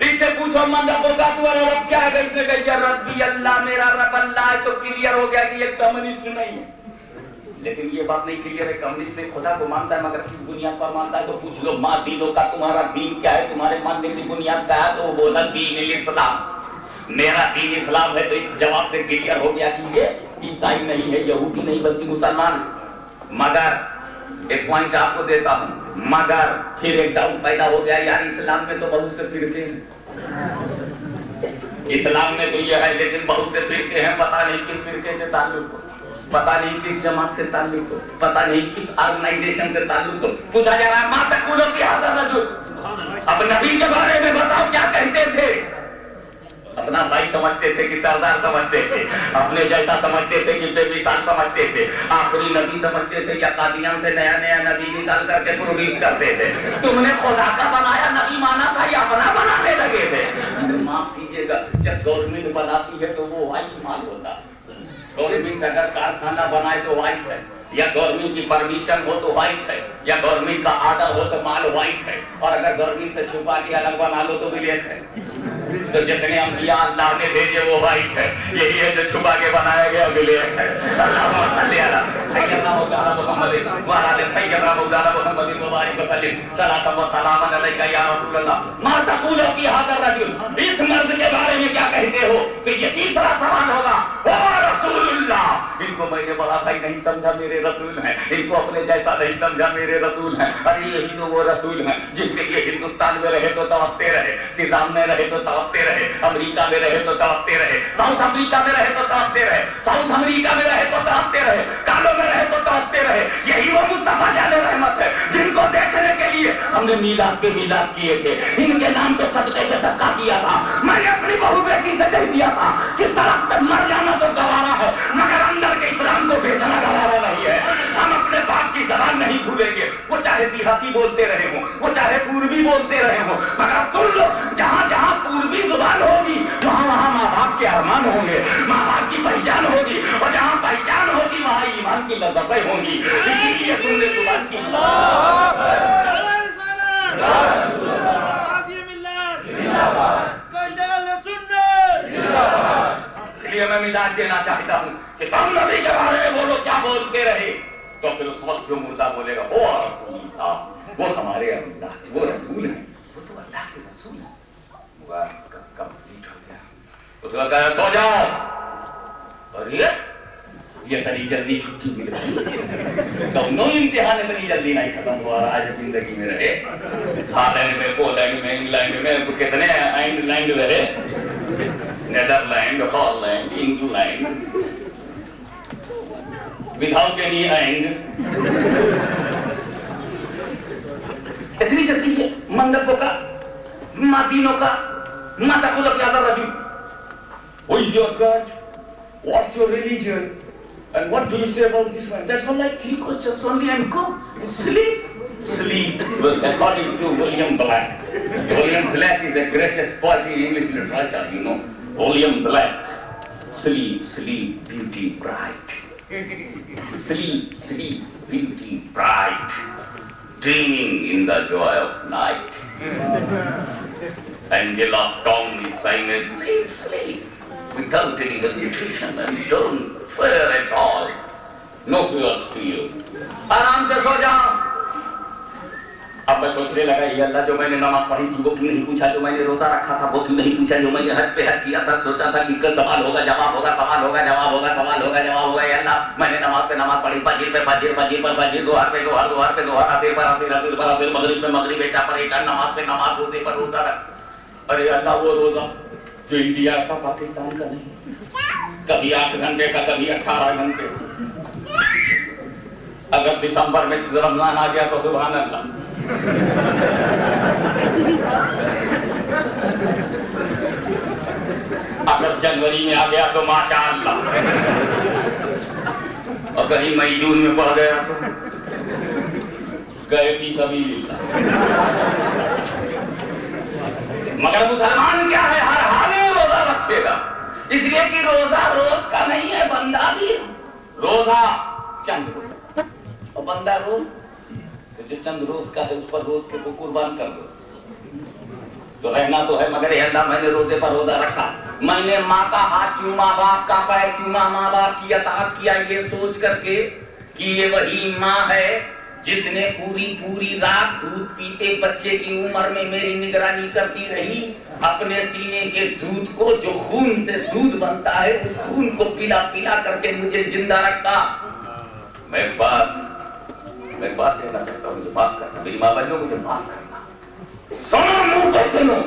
اس سے پوچھو من رب کا تمہارا رب کیا ہے؟ اس نے کہا یا ربی اللہ، میرا رب اللہ ہے، تو کلیئر ہو گیا کہ یہ کمیونسٹ نہیں ہے۔ لیکن یہ بات نہیں کلیئر ہے، کمیونسٹ نے خدا کو مانتا ہے مگر کس بنیاد پر مانتا ہے؟ تو پوچھ لو ماں دینوں کا تمہارا دین کیا ہے، تمہارے ماننے کی بنیاد کیا ہے؟ تو وہ بولا دین الاسلام، میرا دین اسلام ہے۔ تو اس جواب سے کلیئر ہو گیا کہ یہ عیسائی نہیں ہے، یہودی نہیں بلکہ مسلمان ہے۔ مگر ایک پوائنٹ آپ کو دیتا ہوں، مگر پھر ایک ڈاؤٹ پیدا ہو گیا، یار اسلام میں تو بہت سے فرقے ہیں، اسلام میں تو یہ ہے لیکن بہت سے فرقے ہیں، پتہ نہیں کس فرقے سے تعلق ہو، پتہ نہیں کس جماعت سے تعلق ہو، پتہ نہیں کس آرگنائزیشن سے تعلق ہو۔ پوچھا جا رہا ہے ماں تقول فی ھذا الرجل، اب نبی کے بارے میں بتاؤ کیا کہتے تھے؟ اپنا بھائی سمجھتے تھے کہ سردار سمجھتے تھے، اپنے جیسا سمجھتے تھے کہ بے مثال سمجھتے تھے، آخری نبی سمجھتے تھے یا قادیان سے نیا نیا نبی نکال کر کے پروڈیوس کرتے تھے؟ تم نے خدا کا بنایا نبی مانا تھا یا اپنا بنانے لگے تھے؟ معاف کیجیے گا، جب گورنمنٹ بناتی ہے تو وہ وائٹ مال ہوتا ہے، گورنمنٹ اگر کارخانہ بنائے تو وائٹ ہے، یا گورنمنٹ کی پرمیشن ہو تو وائٹ ہے، یا گورنمنٹ کا آرڈر ہو تو مال وائٹ ہے، اور اگر گورنمنٹ سے چھپا کے الگ بنا لو تو بلیک ہے۔ تو جتنے انبیاء اللہ نے بھیجے وہ وائٹ ہے، یہی ہے جو چھپا کے بنایا گیا بلیک ہے۔ اللہم صلی علی سیدنا محمد وعلی آل سیدنا محمد مبارک وسلم، صلاۃ و سلام علیک یا رسول اللہ۔ ما تقول فی ھذا الرجل، اس مرد کے بارے میں کیا کہتے ہو؟ تو یہ تیسرا سوال ہوگا، وہ رسول اللہ، ان کو میں نے بڑا بھائی نہیں سمجھا میرے رسول ہیں، ان کو اپنے جیسا نہیں سمجھا میرے رسول ہیں۔ ارے یہی تو وہ رسول ہیں جن کے لیے ہندوستان میں رہے تو توقتے رہے، سیلام میں رہے تو توقتے رہے، امریکہ میں رہے تو توقتے رہے، ساؤتھ امریکہ میں رہے تو توقتے رہے، ساؤتھ امریکہ میں رہے تو توقتے رہے، کالوں میں رہے تو توقتے رہے۔ یہی وہ مصطفیٰ جان رحمت ہے جن کو دیکھنے کے لیے ہم نے میلاد پہ میلاد کیے تھے، ان کے نام پہ صدقے پہ صدقہ کیا تھا۔ میں نے اپنی بہو بیٹی سے کہہ دیا تھا کہ سڑک پہ مر جانا تو گوارا ہے مگر اندر کے اسلام کو بیچنا گوارا نہیں ہے۔ ہم اپنے باپ کی زبان نہیں بھولیں گے، وہ چاہے دیہاتی بولتے رہے ہوں، وہ چاہے پوربی بولتے رہے ہوں، مگر سن لو جہاں جہاں پوربی زبان ہوگی وہاں وہاں ماں باپ کے ارمان ہوں گے، ماں باپ کی پہچان ہوگی، اور جہاں پہچان ہوگی وہاں ایمان کی لذتیں ہوں گی۔ اسی لیے تم نے زبان کی اس لیے میں مزاج دینا چاہتا ہوں کہ تم نبی کے بارے میں بولو کیا بولتے رہے، تو پھر اس وقت جو مردہ بولے گا وہ رسول تھا، وہ ہمارے اللہ وہ رسول ہیں، وہ تو اللہ کے رسول ہیں۔ کمپلیٹ ہو گیا، اس وقت کہا سو جاؤ، اور یہ اتنی جلدی چھٹی مل گئی، دونوں امتحان اتنی جلدی نہیں ختم ہوا، آج زندگی میں رہے، ہالینڈ میں، پولینڈ میں، انگلینڈ میں، کتنے لینڈ رہے، Netherland, Holland, England, without any and, اتنی جلدی ہے۔ منگلوں کا، مدینوں کا، ما تقول فی ھذا الرجل، who is your God, what's your religion, and what do you say about this man? That's all like 3 questions only and go sleep. Sleep. Well, according to William Black. William Black is the greatest poet in English literature, you know. William Black. Sleep, sleep, beauty bright. Sleep, sleep, beauty bright. Dreaming in the joy of night. Angel of dawn is saying, sleep, sleep. Without any hesitation and don't fear at all. No fears to you. آرام سے سو جاؤ۔ اب میں سوچنے لگا یہ اللہ جو میں نے نماز پڑھی تھی وہ کیوں نہیں پوچھا، جو میں نے روزہ رکھا تھا وہ کیوں نہیں پوچھا، جو میں نے حج پہ حج کیا تھا سوچا تھا کہ کل سوال ہوگا جواب ہوگا، سوال ہوگا جواب ہوگا، سوال ہوگا جواب ہوگا۔ یا اللہ میں نے نماز پہ نماز پڑھی، فجر پہ فجر، فجر پر فجر، ظہر پہ ظہر، ظہر پہ ظہر، عصر پر عصر، عصر پر عصر، مغرب پہ مغرب، عشاء پر عشاء، نماز پہ نماز، روزے پر روزہ رکھ۔ ارے اللہ وہ روزہ جو انڈیا کا پاکستان کا نہیں، کبھی 8 گھنٹے کا، کبھی 18 گھنٹے۔ اگر دسمبر میں رمضان آ گیا تو سبحان اللہ، اگر جنوری میں آ گیا تو ماشاء اللہ، اور کہیں مئی جون میں پڑ گیا تو گئے فی سبیل اللہ۔ مگر مسلمان کیا ہے، ہر حال میں روزہ رکھے گا، اس لیے کہ روزہ روز کا نہیں ہے، بندہ بھی روزہ چند روز، اور بندہ روز جو چند روز کا ہے اس پر روز کے کو قربان کر دو تو رہنا تو ہے، مگر اللہ میں نے روزے پر روزہ رکھا، میں نے ماں کا ہاتھ چوما، باپ کا پیر چوما، ماں باپ کی اطاعت کیا، یہ سوچ کر کے کہ یہ وہی ماں ہے جس نے پوری رات دودھ پیتے بچے کی عمر میں میری نگرانی کرتی رہی، اپنے سینے کے دودھ کو جو خون سے دودھ بنتا ہے اس خون کو پلا پلا کر کے مجھے زندہ رکھا۔ میں ایک بات کہنا چاہتا ہوں، مجھے معاف کرنا، میری ماں بہنوں مجھے معاف کرنا، سنو منہ پہ سنو،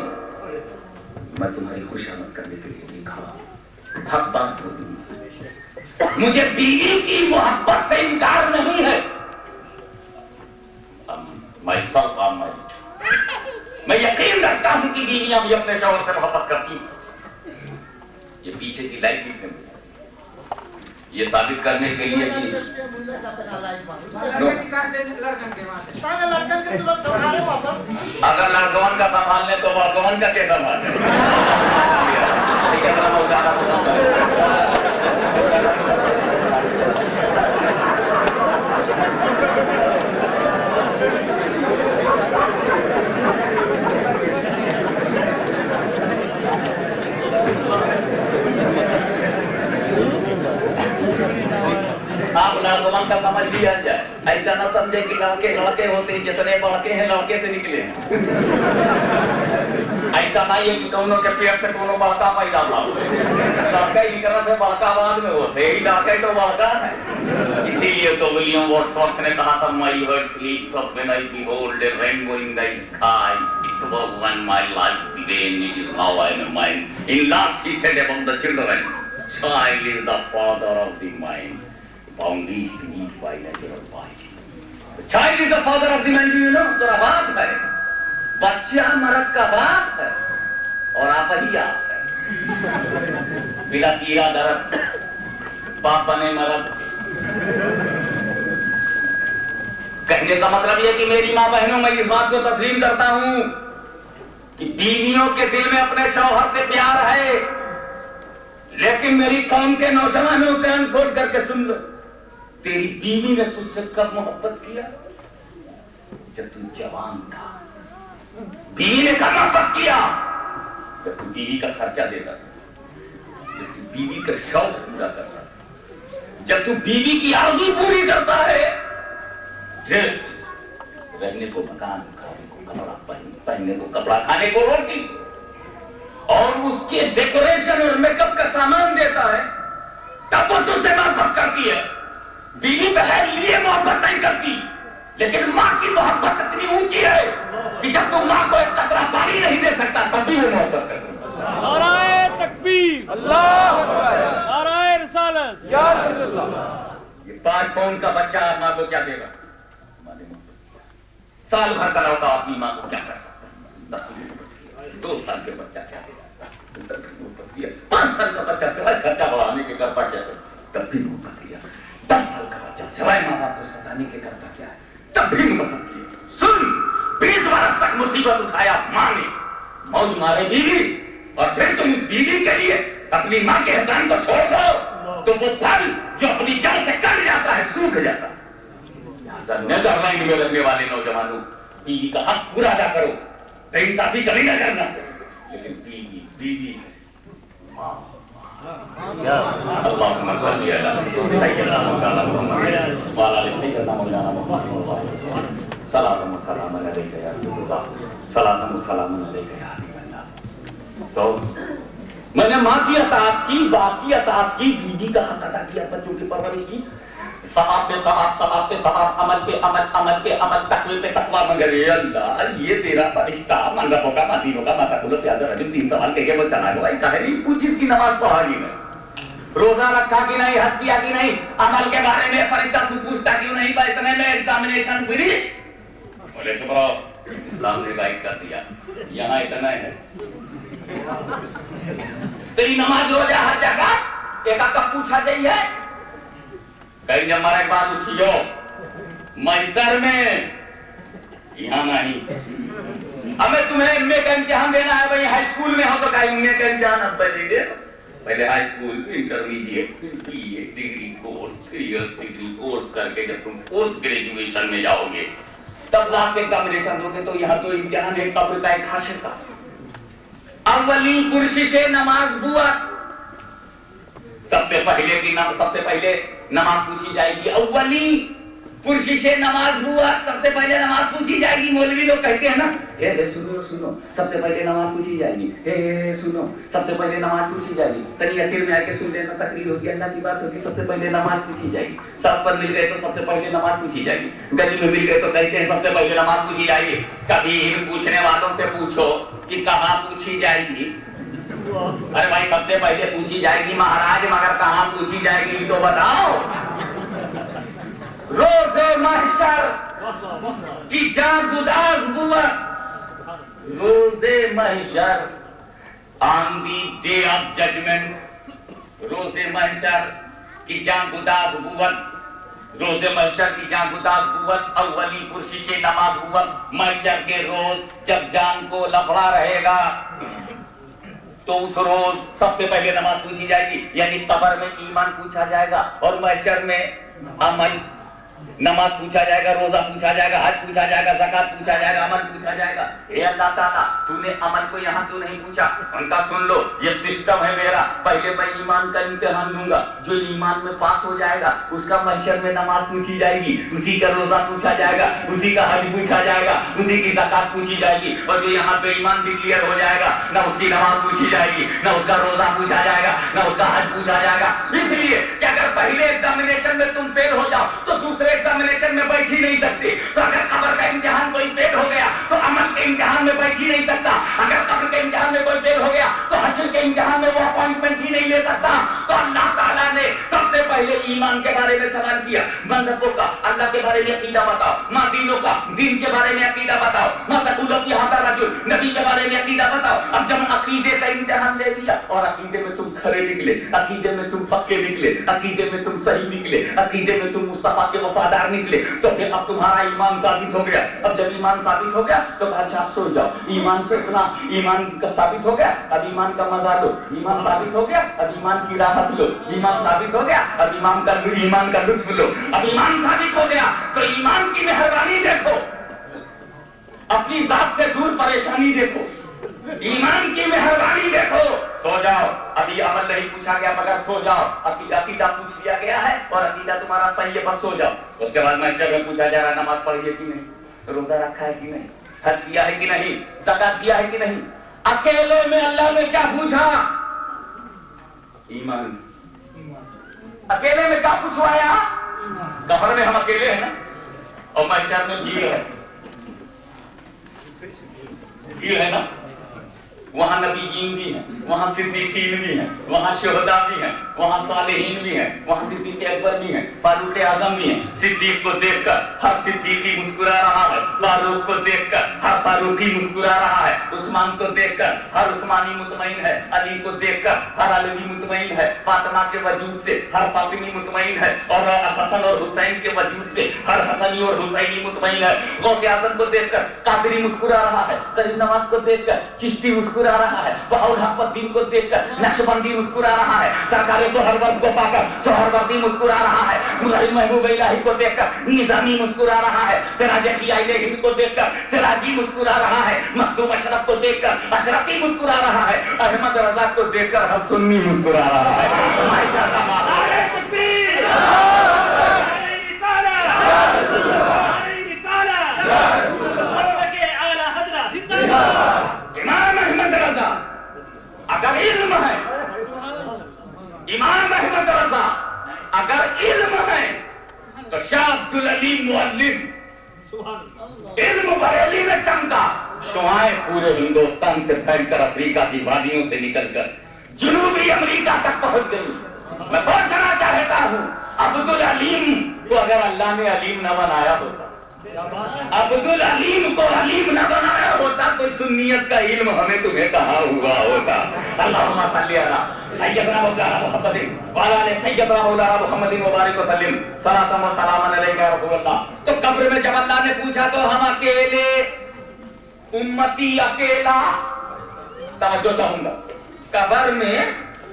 میں تمہاری خوشامد کرنے کے لیے نہیں کھڑا، حق بات ہوگی، مجھے بیوی کی محبت سے انکار نہیں ہے، میں یقین رکھتا ہوں کہ بیویاں بھی اپنے شوہر سے محبت کرتی ہیں۔ یہ پیچھے کی لائف کس نے یہ ثابت کرنے کے لیے کہ اگر لڑکون کا سنبھال لیں تو لڑکون کا کیسا سنبھال لیں؟ آپ لڑکوں کا سمجھ لیا جائے، ایسا نہ سمجھے کہ لڑکے ہوتے ہیں، جتنے بڑکے ہیں لڑکے سے نکلے ہیں، ایسا نہیں ہے کہ دونوں کے پیٹ سے دونوں بڑکا پیدا ہوا، لڑکے کی طرح سے بڑکا بعد میں ہوتے ہی، لڑکے تو بڑکا ہے۔ اسی لیے تو ولیم ورڈسورتھ نے کہا تھا My heart sleeps up when I behold a rainbow in the sky. It was when my life began, it is now I am mine. In last he said about the children, child is the father of the mind, bound is beneath by natural body. The child is the father of the mind, you know, تو باپ ہے، بچہ مرد کا باپ ہے، اور آپ ہی آپ ہے، بلا کیڑا درد باپ بنے مرد۔ کہنے کا مطلب یہ کہ میری ماں بہنوں، میں اس بات کو تسلیم کرتا ہوں کہ بیویوں کے دل میں اپنے شوہر سے پیار ہے، لیکن میری قوم کے نوجوانوں کان کھول کر کے سن لو، تیری بیوی نے تجھ سے کب محبت کیا؟ جب تم جوان تھا۔ بیوی نے کب محبت کیا؟ جب تم بیوی کا خرچہ دیتا تھا، جب تم بیوی کا شوق پورا کرتا تھا، جب تم بیوی کی آرزو پوری کرتا ہے، ڈریس رہنے کو مکان، کھانے کو کپڑا، پہننے کو کپڑا، کھانے کو روٹی، اور اس کے ڈیکوریشن اور میک اپ کا سامان دیتا ہے، تب وہ تجھ سے محبت کرتی ہے۔ بیوی بہن لیے محبت نہیں کرتی، لیکن ماں کی محبت اتنی اونچی ہے کہ جب تم ماں کو ایک قطرہ پانی نہیں دے سکتا تب بھی وہ محبت کرتی ہے۔ نعرہ تکبیر، اللہ اکبر، نعرہ رسالت، یا رسول اللہ۔ یہ 5 پاؤنڈ کا بچہ ماں کو کیا دے گا؟ سال بھر کا لڑکا اپنی ماں کو کیا کر سکتا ہے؟ 2 سال کے بچہ کیا دے سکتا ہے؟ 5 سال کا بچہ سوائے خرچہ بڑھانے کے گھر پر کیا ہے؟ تب بھی محبت کیا۔ 10 سال کا بچہ سوائے ماں باپ کو ستانے کے گھر پر کیا ہے؟ تب بھی محبت کیا۔ سن، 20 برس تک مصیبت اٹھایا ماں نے، موج مارے بیوی، اور پھر تم اس بیوی کے لیے اپنی ماں کے احسان کو چھوڑ دو تو وہ پھل جو اپنی جڑ سے کٹ جاتا ہے سوکھ جاتا ہے۔ نیدر لینڈ میں رہنے والے نوجوانوں، بیوی کا حق پورا ادا کرو، بے انصافی کبھی نہ کرنا، لیکن بیوی ماں۔ اللہم صلی علی سیدنا محمد وعلی آل سیدنا مولانا محمد صلاۃ و سلام علیک یا رسول اللہ، صلاۃ و سلام علیک یا حبیب اللہ۔ تو میں نے ماں کی اطاعت کی، باپ کی اطاعت کی، بیوی کا حق ادا کیا، بچوں کی پرورش کی، ثواب پہ ثواب، ثواب پہ ثواب، عمل پہ عمل، عمل پہ عمل، تقوی پہ تقوی، مگر اے اللہ یہ تیرا فرشتہ من ربوں کا مدینوں کا ماتا کلو پیادہ رجم 3 سوال کہے وہ چلا گیا، کہے نہیں پوچھ اس کی نماز پڑھا گی نہیں، روزہ رکھا کہ نہیں، حج کیا کہ نہیں، عمل کے بارے میں فرشتہ تو پوچھتا کیوں نہیں؟ بھائی اتنے میں ایگزامینیشن فنش، بولے چپ رہو، اسلام نے گائیڈ کر دیا، یہاں اتنا ہے، تیری نماز روزہ ہر جگہ ایک کب پوچھا چاہیے؟ کہیں جب ہمارا ایک بات اٹھیو محشر میں، یہاں نہیں۔ اب تمہیں ایم اے کا امتحان دینا ہے، بھائی ہائی اسکول میں ہو تو کہیں ایم اے کا امتحان اب دے، پہلے high school, intermediate, B A degree course, 3 years degree course کر کے جب تم پوسٹ گریجویشن میں جاؤ گے تب لاسٹ ایگزامینیشن دو گے، تو یہاں تو امتحان ہے قبر کا، ایک حاشر کا، اولین پرشش نماز بوت، سب سے پہلے نماز پوچھی جائے گی. اولین پرشش نماز بوت، سب سے پہلے نماز پوچھی جائے گی. مولوی لوگ کہتے ہیں نا سنو سنو سب سے پہلے نماز پوچھی جائے گی، سنو سب سے پہلے نماز پوچھی جائے گی. تنی اسیر میں آ کے سن لینا، تقریر ہوگی، اللہ کی بات ہوگی، سب سے پہلے نماز پوچھی جائے گی. سب پر مل گئے تو سب سے پہلے نماز پوچھی جائے گی. گلی میں مل گئے تو کہتے ہیں سب سے پہلے نماز پوچھی جائے گی. کبھی ان پوچھنے والوں سے پوچھو کہ کہاں پوچھی جائے گی. ارے بھائی سب سے پہلے پوچھی جائے گی مہاراج، مگر کہاں پوچھی جائے گی تو بتاؤ. روز محشر کی جان گداز بوت، روز محشر آن دی ڈے آف ججمنٹ. روز محشر کی جان گداز بوت، روز محشر کی جان گداز بوت. اولی پرشش نماز بوت. محشر کے روز جب جان کو لفڑا رہے گا تو اس روز سب سے پہلے نماز پوچھی جائے گی. یعنی قبر میں ایمان پوچھا جائے گا اور محشر میں عمل. نماز پوچھا جائے گا، روزہ پوچھا جائے گا، حج پوچھا جائے گا، زکات پوچھا جائے گا، عمل پوچھا جائے گا. اے اللہ تعالیٰ تو نے عمل کو یہاں تو نہیں پوچھا. ان کا سن لو، یہ سسٹم ہے میرا. پہلے میں ایمان کا امتحان لوں گا، جو ایمان میں پاس ہو جائے گا اس کا محشر میں نماز پوچھی جائے گی، اسی کا روزہ پوچھا جائے گا، اسی کا حج پوچھا جائے گا، اسی کی زکات پوچھی جائے گی. اور جو یہاں پہ ایمان ڈکلیئر ہو جائے گا، نہ اس کی نماز پوچھی جائے گی، نہ اس کا روزہ پوچھا جائے گا، نہ اس کا حج پوچھا جائے گا. اس لیے کہ اگر پہلے ایگزامینیشن میں تم فیل ہو جاؤ تو دوسرے ایگزامینیشن میں بیٹھ ہی نہیں سکتے. تو اگر قبر کا امتحان کوئی فیل ہو گیا تو عمل کے امتحان میں بیٹھ ہی نہیں سکتا. اگر قبر کے امتحان میں کوئی فیل ہو گیا تو حشر کے امتحان میں وہ اپوائنٹمنٹ ہی نہیں لے سکتا. تو اللہ تعالیٰ نے سب سے پہلے ایمان کے بارے میں سوال کیا. من ربوں کا، اللہ کے بارے میں عقیدہ بتاؤ. ماں دینوں کا، دین کے بارے میں عقیدہ بتاؤ. ماں تقول کی ہاتھ رجل، نبی کے بارے میں عقیدہ بتاؤ. اب جب عقیدے کا امتحان لے لیا اور عقیدے میں تم کھڑے نکلے، عقیدے میں تم پکے نکلے، عقیدے میں تم صحیح نکلے، عقیدے میں تم مصطفیٰ کے وفادار نکلے، تو پھر اب تمہارا ایمان ثابت ہو گیا. اب جب ایمان ثابت ہو گیا تو اچھا آپ سو جاؤ. ایمان سے اتنا ایمان کا ثابت ہو گیا، اب ایمان کا مزہ لو. ایمان ثابت ہو گیا، اب ایمان کی راحت لو. ایمان ثابت ہو گیا، اب ایمان کا لطف لو. اب ایمان ثابت ہو گیا تو ایمان کی مہربانی دیکھو، اپنی ذات سے دور پریشانی دیکھو، ایمان کی مہربانی دیکھو. سو جاؤ، ابھی عمل نہیں پوچھا گیا مگر سو جاؤ. عقیدہ پوچھ لیا گیا ہے اور عقیدہ تمہارا صحیح ہے، بس سو جاؤ. اس کے بعد محشر میں پوچھا جا رہا ہے نماز پڑھی ہے کہ نہیں، روزہ رکھا ہے کہ نہیں، حج کیا ہے کہ نہیں، زکات دیا ہے کہ نہیں. اکیلے میں اللہ نے کیا پوچھا؟ ایمان. اکیلے میں کیا پوچھوایا؟ قبر میں ہم اکیلے ہیں نا، اور محشر میں بھیڑ ہے نا. وہاں نبیین بھی ہیں، وہاں صدیقین بھی ہیں، وہاں شہداء بھی ہیں، وہاں صالحین بھی ہیں، وہاں صدیق اکبر بھی ہیں، فاروق اعظم بھی ہیں. صدیق کو دیکھ کر ہر صدیقی مسکرا رہا ہے، فاروق کو دیکھ کر ہر فاروقی مسکرا رہا ہے، عثمان کو دیکھ کر ہر عثمانی مطمئن ہے، علی کو دیکھ کر ہر علی مطمئن ہے، فاطمہ کے وجود سے ہر فاطمی مطمئن ہے، اور حسن اور حسین کے وجود سے ہر حسنی اور حسینی مطمئن ہے. غوث اعظم کو دیکھ کر قادری مسکرا رہا ہے، غریب نواز کو دیکھ کر چشتی مسکرا رہا ہے، بہاؤل حق الدین کو دیکھ کر نقشبندی مسکرا رہا ہے، سرکار سہروردی کو پا کر سہروردی مسکرا رہا ہے، مظاہر محبوب الہی کو دیکھ کر نظامی مسکرا رہا ہے، سراج احیاء ہند کو دیکھ کر سراجی مسکرا رہا ہے، مخدوم اشرف کو دیکھ کر اشرفی مسکرا رہا ہے، احمد رضا کو دیکھ کر ہر سنی مسکرا رہا ہے. ماشاءاللہ نعرہ تکبیر، نعرہ رسالت، نعرہ رسالت، اعلی حضرت امام احمد رضا. اگر علم ہے امام احمد رضا، اگر علم ہے تو شاہ عبدالعلیم معلم علم بریلی میں چمکا. شعائیں پورے ہندوستان سے پھیل کر افریقہ کی وادیوں سے نکل کر جنوبی امریکہ تک پہنچ گئی. میں پہنچنا چاہتا ہوں عبدالعلیم کو اگر اللہ نے علیم نہ بنایا ہوتا، عبدالعلیم کو علیم نہ بنایا ہوتا تو سنیت کا علم ہمیں تمہیں کہاں ہوا ہوتا. اللہم صلی علی سیدنا مولانا محمد وعلی آل سیدنا مولانا محمد مبارک وسلم صلاۃ و سلام علیک یا رسول اللہ. تو قبر میں جب اللہ نے پوچھا تو ہم اکیلے، امتی اکیلا. توجہ چاہوں گا، قبر میں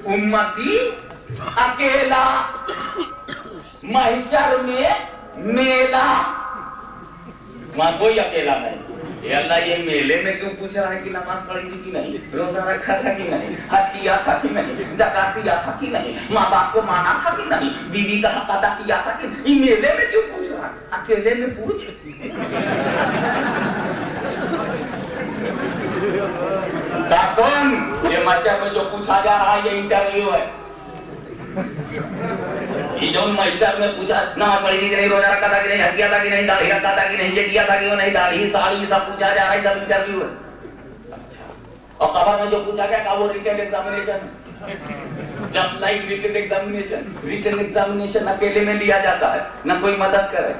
امتی اکیلا، محشر میں میلا. وہاں کوئی اکیلا نہیں. اللہ یہ میلے میں کیوں پوچھ رہا ہے کہ نماز پڑھی تھی کہ نہیں, روزہ رکھا تھا کہ نہیں, حج کیا تھا کہ نہیں, زکات دیا تھا کہ نہیں, ماں باپ کو مانا تھا کہ نہیں, بیوی کا حق ادا کیا تھا کہ نہیں, یہ میلے میں کیوں پوچھ رہا ہے؟ اکیلے میں پوچھ. سن, یہ معاشرے میں جو پوچھا جا رہا ہے یہ انٹرویو ہے. یہ جو معاشرے میں پوچھا نماز پڑھی تھی کہ نہیں, روزہ رکھا تھا کہ نہیں, حج کیا تھا کہ نہیں, داڑھی رکھا تھا کہ نہیں, یہ کیا تھا کہ وہ نہیں, داڑھی ساڑی سب پوچھا جا رہا ہے, سب انٹرویو ہے. اور خبر میں جو پوچھا گیا کہ وہ return examination, just like return examination. Written examination اکیلے میں لیا جاتا ہے, نہ کوئی مدد کرے,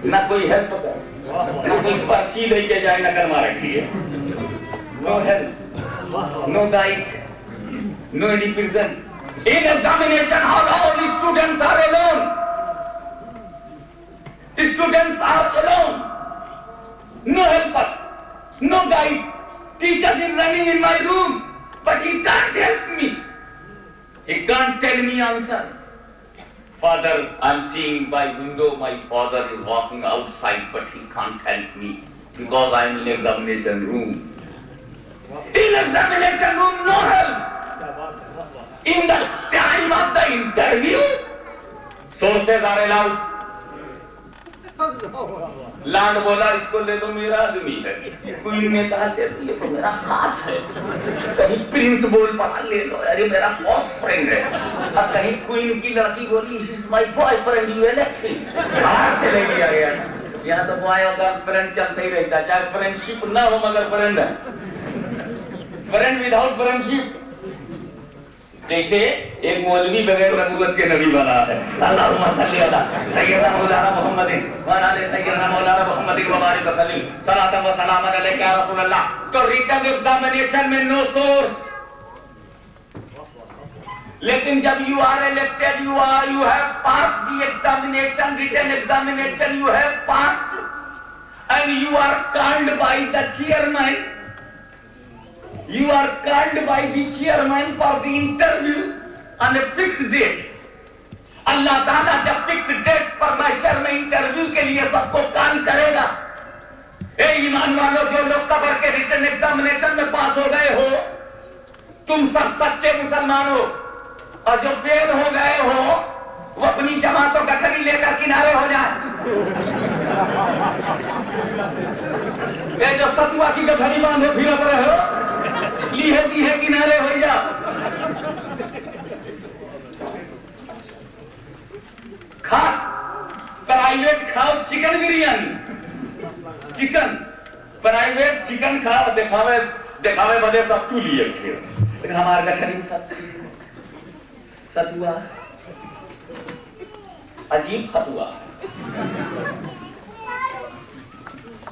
نہ کوئی ہیلپ کرے, نہ کوئی پرچی لے کے جائے نقل مار رکھی ہے. No help, no guide, no any presence. In examination hall, all the students are alone. Students are alone. No helper, no guide. Teacher is running in my room, but he can't help me. He can't tell me answer. Father, I'm seeing by window my father is walking outside, but he can't help me because I'm in examination room. In examination room, no help. In the time of the interview, sources are allowed. Law and بولا اس کو لے دو, میرا آدمی ہے. Queen نے کہا لے دو, یہ تو میرا خاص ہے. کہیں پرنس بول پڑا, لے لو, ارے میرا فسٹ فرینڈ ہے. اور کہیں کوئین کی لڑکی بولی, this is my boyfriend, you elect him. باہر سے لے لیا گیا. یہاں تو بوائے اور گرل فرینڈ چلتے ہی رہتا, چاہے فرینڈشپ نہ ہو مگر فرینڈ ہے. Friend without friendship. جیسے ایک مولوی بغیر نبوت کے نبی بنا ہے. اللہم صلی علی سیدنا مولانا محمد وعلی سیدنا مولانا محمد وبارک وسلم صلاۃ و سلام علیک یا رسول اللہ. تو ریٹن ایگزامینیشن میں نو سورس. لیکن جب you are elected, you have passed the examination, written examination you have passed, and you are called by the chairman. You are called by the chairman for the interview on a fixed date. اللہ تعالیٰ جب fixed date پر محشر میں interview کے لیے سب کو کال کرے گا. اے ایمان والو, جو لوگ قبر کے ریٹن ایگزامینیشن میں پاس ہو گئے ہو, تم سب سچے مسلمان ہو. اور جو فیل ہو گئے ہو, وہ اپنی جماعتوں کا چھڑی لے کر کنارے ہو جائے. یہ جو ستوا کی گٹھڑی باندھے پھرت رہے ہو, لیہتی ہے کنارے ہو جا. کھا پرائیویٹ کھاؤ chicken biryani, chicken private chicken کھاؤ, دکھاوے بدے سب تو لیے چھے. ہمارے گٹھڑی ستوا عجیب فتوا.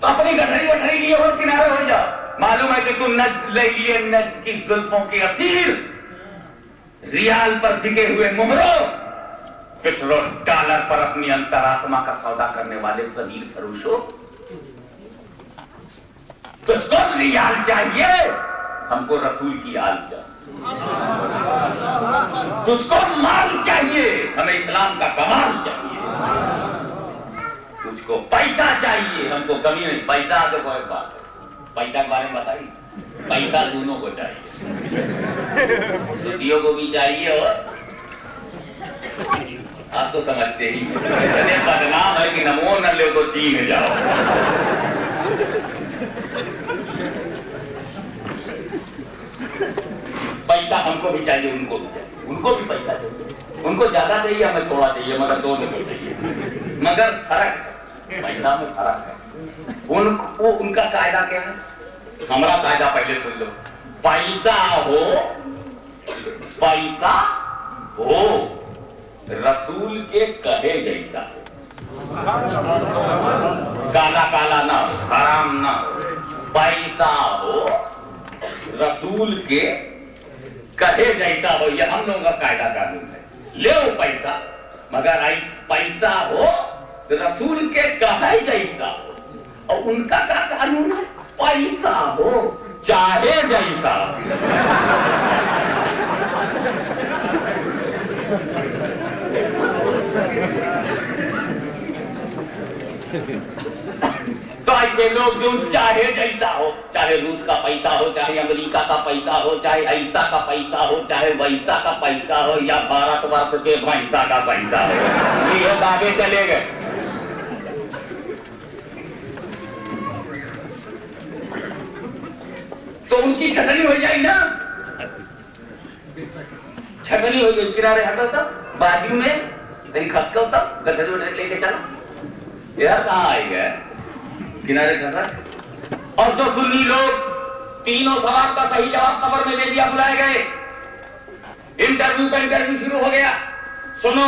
تو اپنی گٹھڑی وٹھڑی لیے ہو, کنارے ہو جاؤ. معلوم ہے کہ تم نجد لے لیے, نجد کی زلفوں کے اسیر, ریال پر بکے ہوئے مہروں, پٹرول ڈالر پر اپنی انترآتما کا سودا کرنے والے ذلیل فروشوں. تجھ کو ریال چاہیے, ہم کو رسول کی آل چاہیے. تجھ کو مال چاہیے, ہمیں اسلام کا کمال چاہیے. تجھ کو پیسہ چاہیے, ہم کو کمی نہیں. پیسہ تو کوئی بات ہے, پیسہ کے بارے میں بتائیے. پیسہ دونوں کو چاہیے, سدیوں کو بھی چاہیے, اور آپ تو سمجھتے ہی اتنے بدنام ہے کہ نمو نہ لے تو چین جاؤ. پیسہ ہم کو بھی چاہیے, ان کو بھی چاہیے. ان کو بھی پیسہ چاہیے, ان کو زیادہ چاہیے, ہمیں تھوڑا چاہیے, مگر دونوں کو چاہیے. مگر فرق ہے, پیسہ میں فرق ہے. ان کا قاعدہ کیا ہے, ہمارا قاعدہ پہلے سن لو. پیسہ ہو رسول کے کہے جیسا ہو, کالا کالا نہ ہو, حرام نہ ہو. پیسہ ہو رسول کے کہے جیسا ہو, یہ ہم لوگوں کا قاعدہ قانون ہے. لے پیسہ, مگر پیسہ ہو رسول کے کہے جیسا ہو. اور ان کا کیا قانون ہے, پیسہ ہو چاہے جیسا ہو. تو سے لوگ جو چاہے جیسا ہو، چاہے روس کا پیسہ ہو، چاہے امریکہ کا پیسہ ہو، چاہے ایسا کا پیسہ ہو، چاہے ویسا کا پیسہ ہو، یا بھارت ورش سے بھینسا کا پیسہ ہو، یہ دعوے چلے گئے. تو ان کی چھٹنی ہو جائے نا، چھٹنی ہو گئی. کنارے ہٹا تھا بازو میں تیری خسکا ہوتا گٹر وٹر لے کے چلا یار کہاں آئے گئے کنارے کھسا. اور جو سنی لوگ تینوں سوال کا صحیح جواب قبر میں دے دیا بلائے گئے. انٹرویو کا انٹرویو شروع ہو گیا. سنو،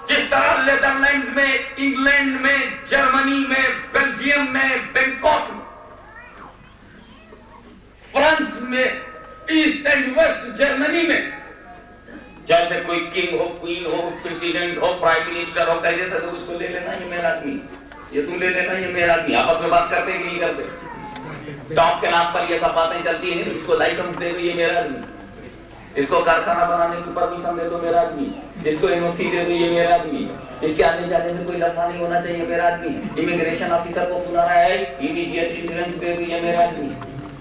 جس طرح نیدرلینڈ میں، انگلینڈ میں، جرمنی میں، بیلجیم میں، بینکاک میں، فرانس میں، ایسٹ اینڈ ویسٹ جرمنی میں، جیسے کوئی کنگ ہو، کوئین ہو، پریزیڈنٹ ہو، پرائم منسٹر ہو، کہہ دیتا تو اس کو لے لینا یہ میرا آدمی، یہ تم لے لینا یہ میرا آدمی. آپس میں بات کرتے کہ نہیں کرتے؟ ٹاپ کے نام پر یہ سب باتیں چلتی ہیں. اس کو لائسنس دے دو یہ میرا آدمی، اس کو کارخانہ بنانے کی پرمیشن دے دو میرا آدمی، اس کو NOC دے دو یہ میرا آدمی، اس کے آنے جانے میں کوئی لفڑا نہیں ہونا چاہیے میرا آدمی. امیگریشن آفیسر کو بلا رہا ہے انشورنس دے دو یہ میرا آدمی.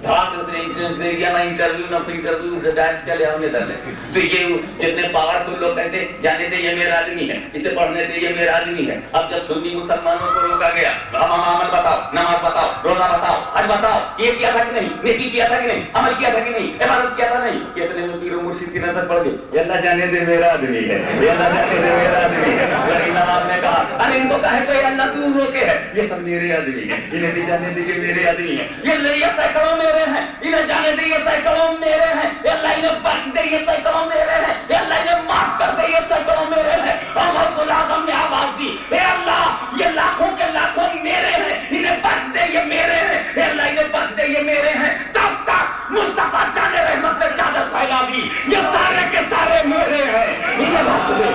انٹرویو نہ انٹرویو ڈائریکٹ چلے آؤ ادھر. تو یہ جتنے پاورفل لوگ کہتے جانے تھے یہ میرا آدمی ہے، اسے پڑھنے تھے یہ میرا آدمی ہے. اب جب سنی مسلمانوں کو روکا گیا، عمل بتاؤ، نماز بتاؤ، روزہ بتاؤ، حج بتاؤ، یہ کیا تھا کہ نہیں، نیکی کیا تھا کہ نہیں، عمل کیا تھا کہ نہیں، عبادت کیا تھا نہیں، کتنے میں پیر و مرشد کی نظر پڑ گئی. یہ اللہ جانے دے میرا آدمی ہے، یہ اللہ جانے دے میرا آدمی ہے. غریب نواز نے کہا ارے ان کو کہے تو یہ اللہ کیوں روکے ہے، یہ سب میرے آدمی ہے، انہیں بھی جانے دے یہ میرے آدمی ہے. یہ سینکڑوں میرے ہیں، انہیں جانے دے یہ سینکڑوں میرے ہیں. اللہ انہیں بخش دے یہ سینکڑوں میرے ہیں. اللہ انہیں معاف کر دے یہ سینکڑوں میرے ہیں. اور اعظم نے آواز دی اے اللہ یہ لاکھوں کے لاکھوں میرے ہیں، انہیں بخش دے یہ میرے ہیں. اے اللہ انہیں بخش دے یہ میرے ہیں. تب تک مصطفیٰ جان رحمت نے چادر پھیلا دی، یہ سارے کے سارے میرے ہیں، انہیں بخش دے.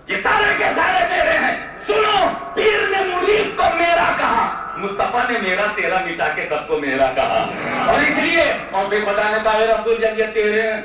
یہ سارے کے سارے میرے ہیں. سنو، پیر نے مرید کو میرا کہا، مصطفیٰ نے میرا تیرا مٹا کے سب کو میرا کہا. اور اس لیے اور بے خدا نے کہا رسول جب یہ تیرے ہیں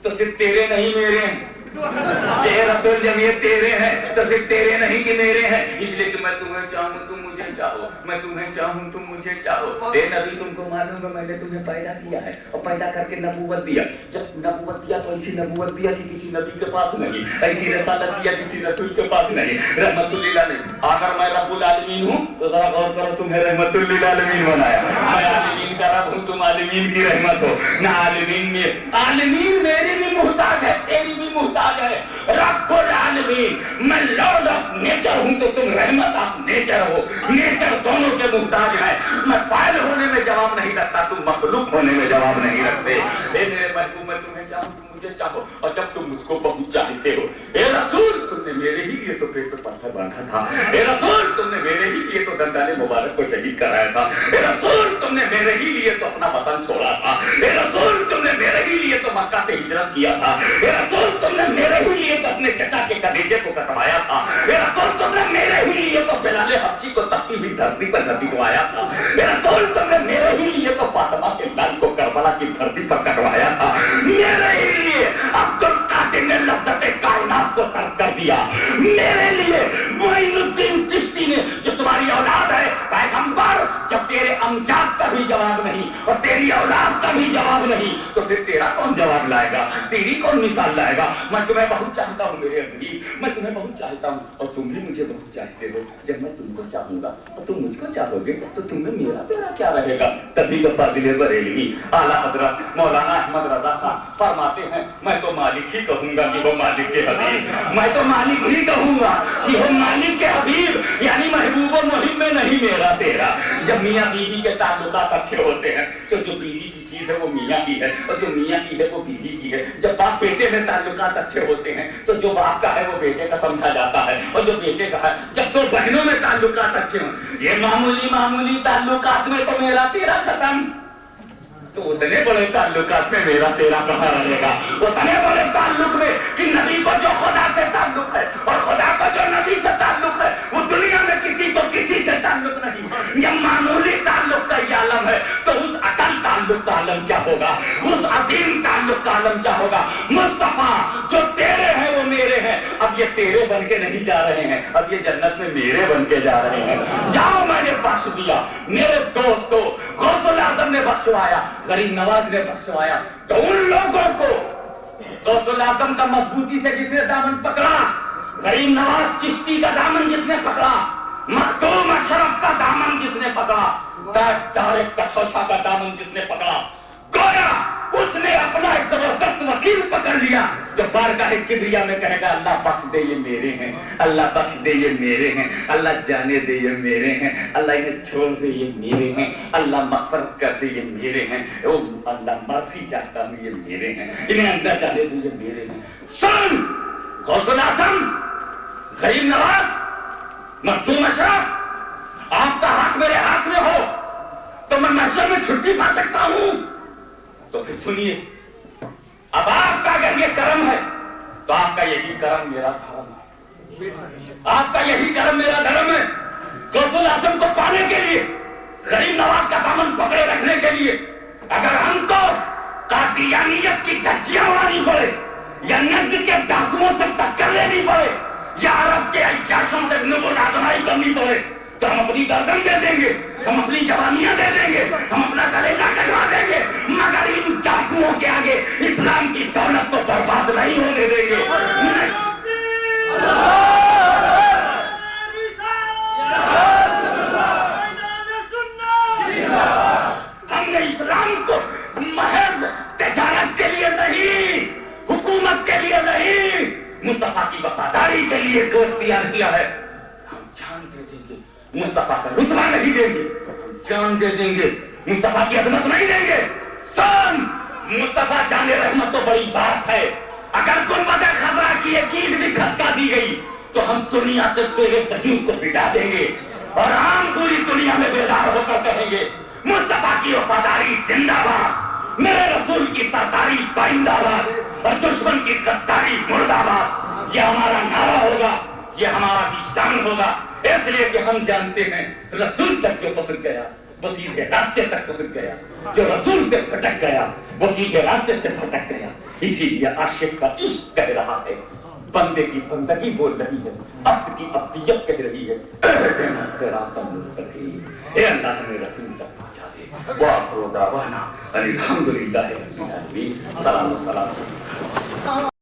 تو صرف تیرے نہیں میرے ہیں. اے رسول جب یہ تیرے ہیں تو صرف تیرے نہیں کہ میرے ہیں. اس لیے کہ میں تمہیں چاہوں تم مجھے چاہو، میں تمہیں چاہوں تم مجھے چاہو. اے نبی تم کو معلوم ہے میں نے تمہیں پیدا کیا ہے اور پیدا کر کے نبوت دیا. جب نبوت دیا تو ایسی نبوت دیا کہ کسی نبی کے پاس نہیں، ایسی رسالت دیا کسی رسول کے پاس نہیں. رحمت للعالمین. اگر میں رب العالمین ہوں تو ذرا غور کرو تمہیں رحمت للعالمین بنایا. میں عالمین کا رب ہوں، تم عالمین کی رحمت ہو. نہ عالمین میں عالمین میری بھی محتاج ہے، تیری بھی محتاج ہے. رب العالمین میں لارڈ آف نیچر ہوں تو تم رحمت آف نیچر ہو. نیچر دونوں کے محتاج ہے. میں فاعل ہونے میں جواب نہیں رکھتا، تم مخلوق ہونے میں جواب نہیں رکھتے. اے میرے محبوب میں تمہیں چاہوں تم مجھے چاہو، اور جب تم مجھ کو بہت چاہتے ہو. اے رسول تم نے میرے ہی لیے تو پیٹ پہ پتھر باندھا تھا. اے رسول تم نے میرے ہی لیے تو دندان مبارک کو شہید کرایا تھا. اے رسول تم نے میرے ہی لیے تو اپنا وطن چھوڑا تھا. اے رسول تم نے میرے ہی لیے تو مکہ سے ہجرت کیا تھا. اے رسول تم نے میرے ہی لیے تو اپنے چچا کے کلیجے کو کٹوایا تھا. اے رسول تم نے میرے ہی لیے تو بلال حبشی کو تپتی ہوئی دھرتی پر لٹکوایا تھا. اے رسول تم نے میرے ہی لیے تو فاطمہ کے لال کو کربلا کی دھرتی پر کٹوایا تھا. میرے ہی لیے عبد القادر نے لذت کائنات کو ترک کر دیا. میرے لیے معین الدین چشتی نے جو تمہاری اولاد ہے پیغمبر، جب تیرے امجاد کا بھی جواب نہیں اور تیری اولاد کا بھی جواب نہیں تو پھر تیرا کون جواب لائے گا، تیری کون مثال لائے گا. میں تمہیں بہت چاہتا ہوں میرے حبیب، میں تمہیں بہت چاہتا ہوں اور تم بھی مجھے بہت چاہتے ہو. جب میں تم کو چاہوں گا اور تم مجھ کو چاہو گے تو تمہیں میرا تیرا کیا رہے گا. تبھی فاضل بریلوی اعلیٰ حضرت مولانا احمد رضا خان فرماتے ہیں میں تو مالک ہی کہوں گا کہ وہ مالک کے حبیب، میں تو مالک ہی کہوں گا کہ وہ مالک کے حبیب، یعنی محبوب و محب میں نہیں میرا تیرا. جب میاں بیوی کے تعلقات اچھے ہوتے ہیں تو جو بیوی کی چیز ہے وہ میاں کی ہے اور جو میاں کی ہے وہ بیوی کی ہے. جب باپ بیٹے میں تعلقات اچھے ہوتے ہیں تو جو باپ کا ہے وہ بیٹے کا سمجھا جاتا ہے اور جو بیٹے کا ہے. جب دو بہنوں میں تعلقات اچھے ہوں، یہ معمولی تعلقات میں تو میرا تیرا ختم، تو اتنے بڑے تعلقات میں میرا تیرا کہاں رہے گا. اتنے بڑے تعلق میں کہ نبی کو جو خدا سے تعلق ہے اور خدا کو جو نبی سے تعلق ہے وہ دنیا میں کسی کو کسی سے تعلق نہیں. جب معمولی تعلق کا یہ عالم ہے تو اس اٹل تعلق کا عالم کیا ہوگا، اس عظیم تعلق کا عالم کیا ہوگا؟ مصطفیٰ جو تیرے ہیں وہ میرے ہیں، اب یہ تیرے بن کے نہیں جا رہے ہیں، اب یہ جنت میں میرے بن کے جا رہے ہیں۔ جاؤ میں نے بخش دیا، میرے دوستو غوث الاعظم نے بخشوایا، غریب نواز نے بخشوایا، تو ان لوگوں کو غوث الاعظم کا مضبوطی سے جس نے دامن پکڑا، غریب نواز چشتی کا دامن جس نے پکڑا، مخدوم اشرف کا دامن جس نے پکڑا، تاجدار کچھوچھا کا دامن جس نے پکڑا، گویا اس نے اپنا ایک زبردست وکیل پکڑ لیا جو بارگاہ کبریا میں کہے گا اللہ بخش دے یہ میرے ہیں، اللہ بخش دے یہ میرے ہیں، اللہ جانے دے یہ میرے ہیں، اللہ انہیں چھوڑ دے یہ میرے ہیں، اللہ مغفرت کر دے یہ میرے ہیں، او اللہ مرسی چاہتا ہوں یہ میرے ہیں، انہیں اندر جانے دے یہ میرے ہیں۔ سن غوث الاعظم، غریب نواز، مخدوم اشرف، آپ کا حق میرے ہاتھ میں ہو تو میں محشر میں چھٹی پا سکتا ہوں، تو پھر سنیے، اب آپ کا اگر یہ کرم ہے تو آپ کا یہی کرم میرا دھرم ہے، آپ کا یہی کرم میرا دھرم ہے۔ غوث الاعظم کو پانے کے لیے، غریب نواز کا دامن پکڑے رکھنے کے لیے اگر ہم کو قادیانیت کی دھجیاں اڑانی پڑے یا نجد کے ڈاکوؤں سے ٹکر لینی پڑے یا عرب کے عیاشوں سے نبل آزمائی کرنی پڑے تو ہم اپنی گردن دے دیں گے، ہم اپنی جوانیاں دے دیں گے، ہم اپنا کلیجہ کٹوا دیں گے، مگر ان ڈاکوؤں کے آگے اسلام کی دولت کو برباد نہیں ہونے دیں گے۔ ہم نے اسلام کو محض تجارت کے لیے نہیں، حکومت کے لیے نہیں، مصطفیٰ کی وفاداری کے لیے جو اختیار کیا ہے، ہم جان دے دیں گے، مصطفیٰ کا رتبہ نہیں دیں گے، ہم جان دے دیں گے، مصطفیٰ کی عظمت نہیں دیں گے۔ سن مصطفیٰ جان رحمت تو بڑی بات ہے، اگر گنبد خضرا کی ایک اینٹ بھی کھسکا دی گئی تو ہم دنیا سے تیرے وجود کو مٹا دیں گے اور ہم پوری دنیا میں بیدار ہو کر کہیں گے مصطفیٰ کی وفاداری زندہ باد، میرے رسول کی سرداری پائندہ باد اور دشمن کی غداری مردہ باد۔ یہ ہمارا نعرہ ہوگا، یہ ہمارا نشان ہوگا، اس لیے کہ ہم جانتے ہیں رسول تک جو پہنچ گیا وہ سیدھے راستے تک پہنچ گیا، جو رسول سے بھٹک گیا وہ سیدھے راستے سے بھٹک گیا۔ اسی لیے عاشق کا عشق کہہ رہا ہے، بندے کی بندگی بول رہی ہے، عبد کی عبدیت کہہ رہی ہے، اہدنا الصراط المستقیم، اے اللہ ہمیں رسول تک پہنچا دے۔ وآخر دعوانا ان الحمد للہ رب العالمین۔ سلام و سلام۔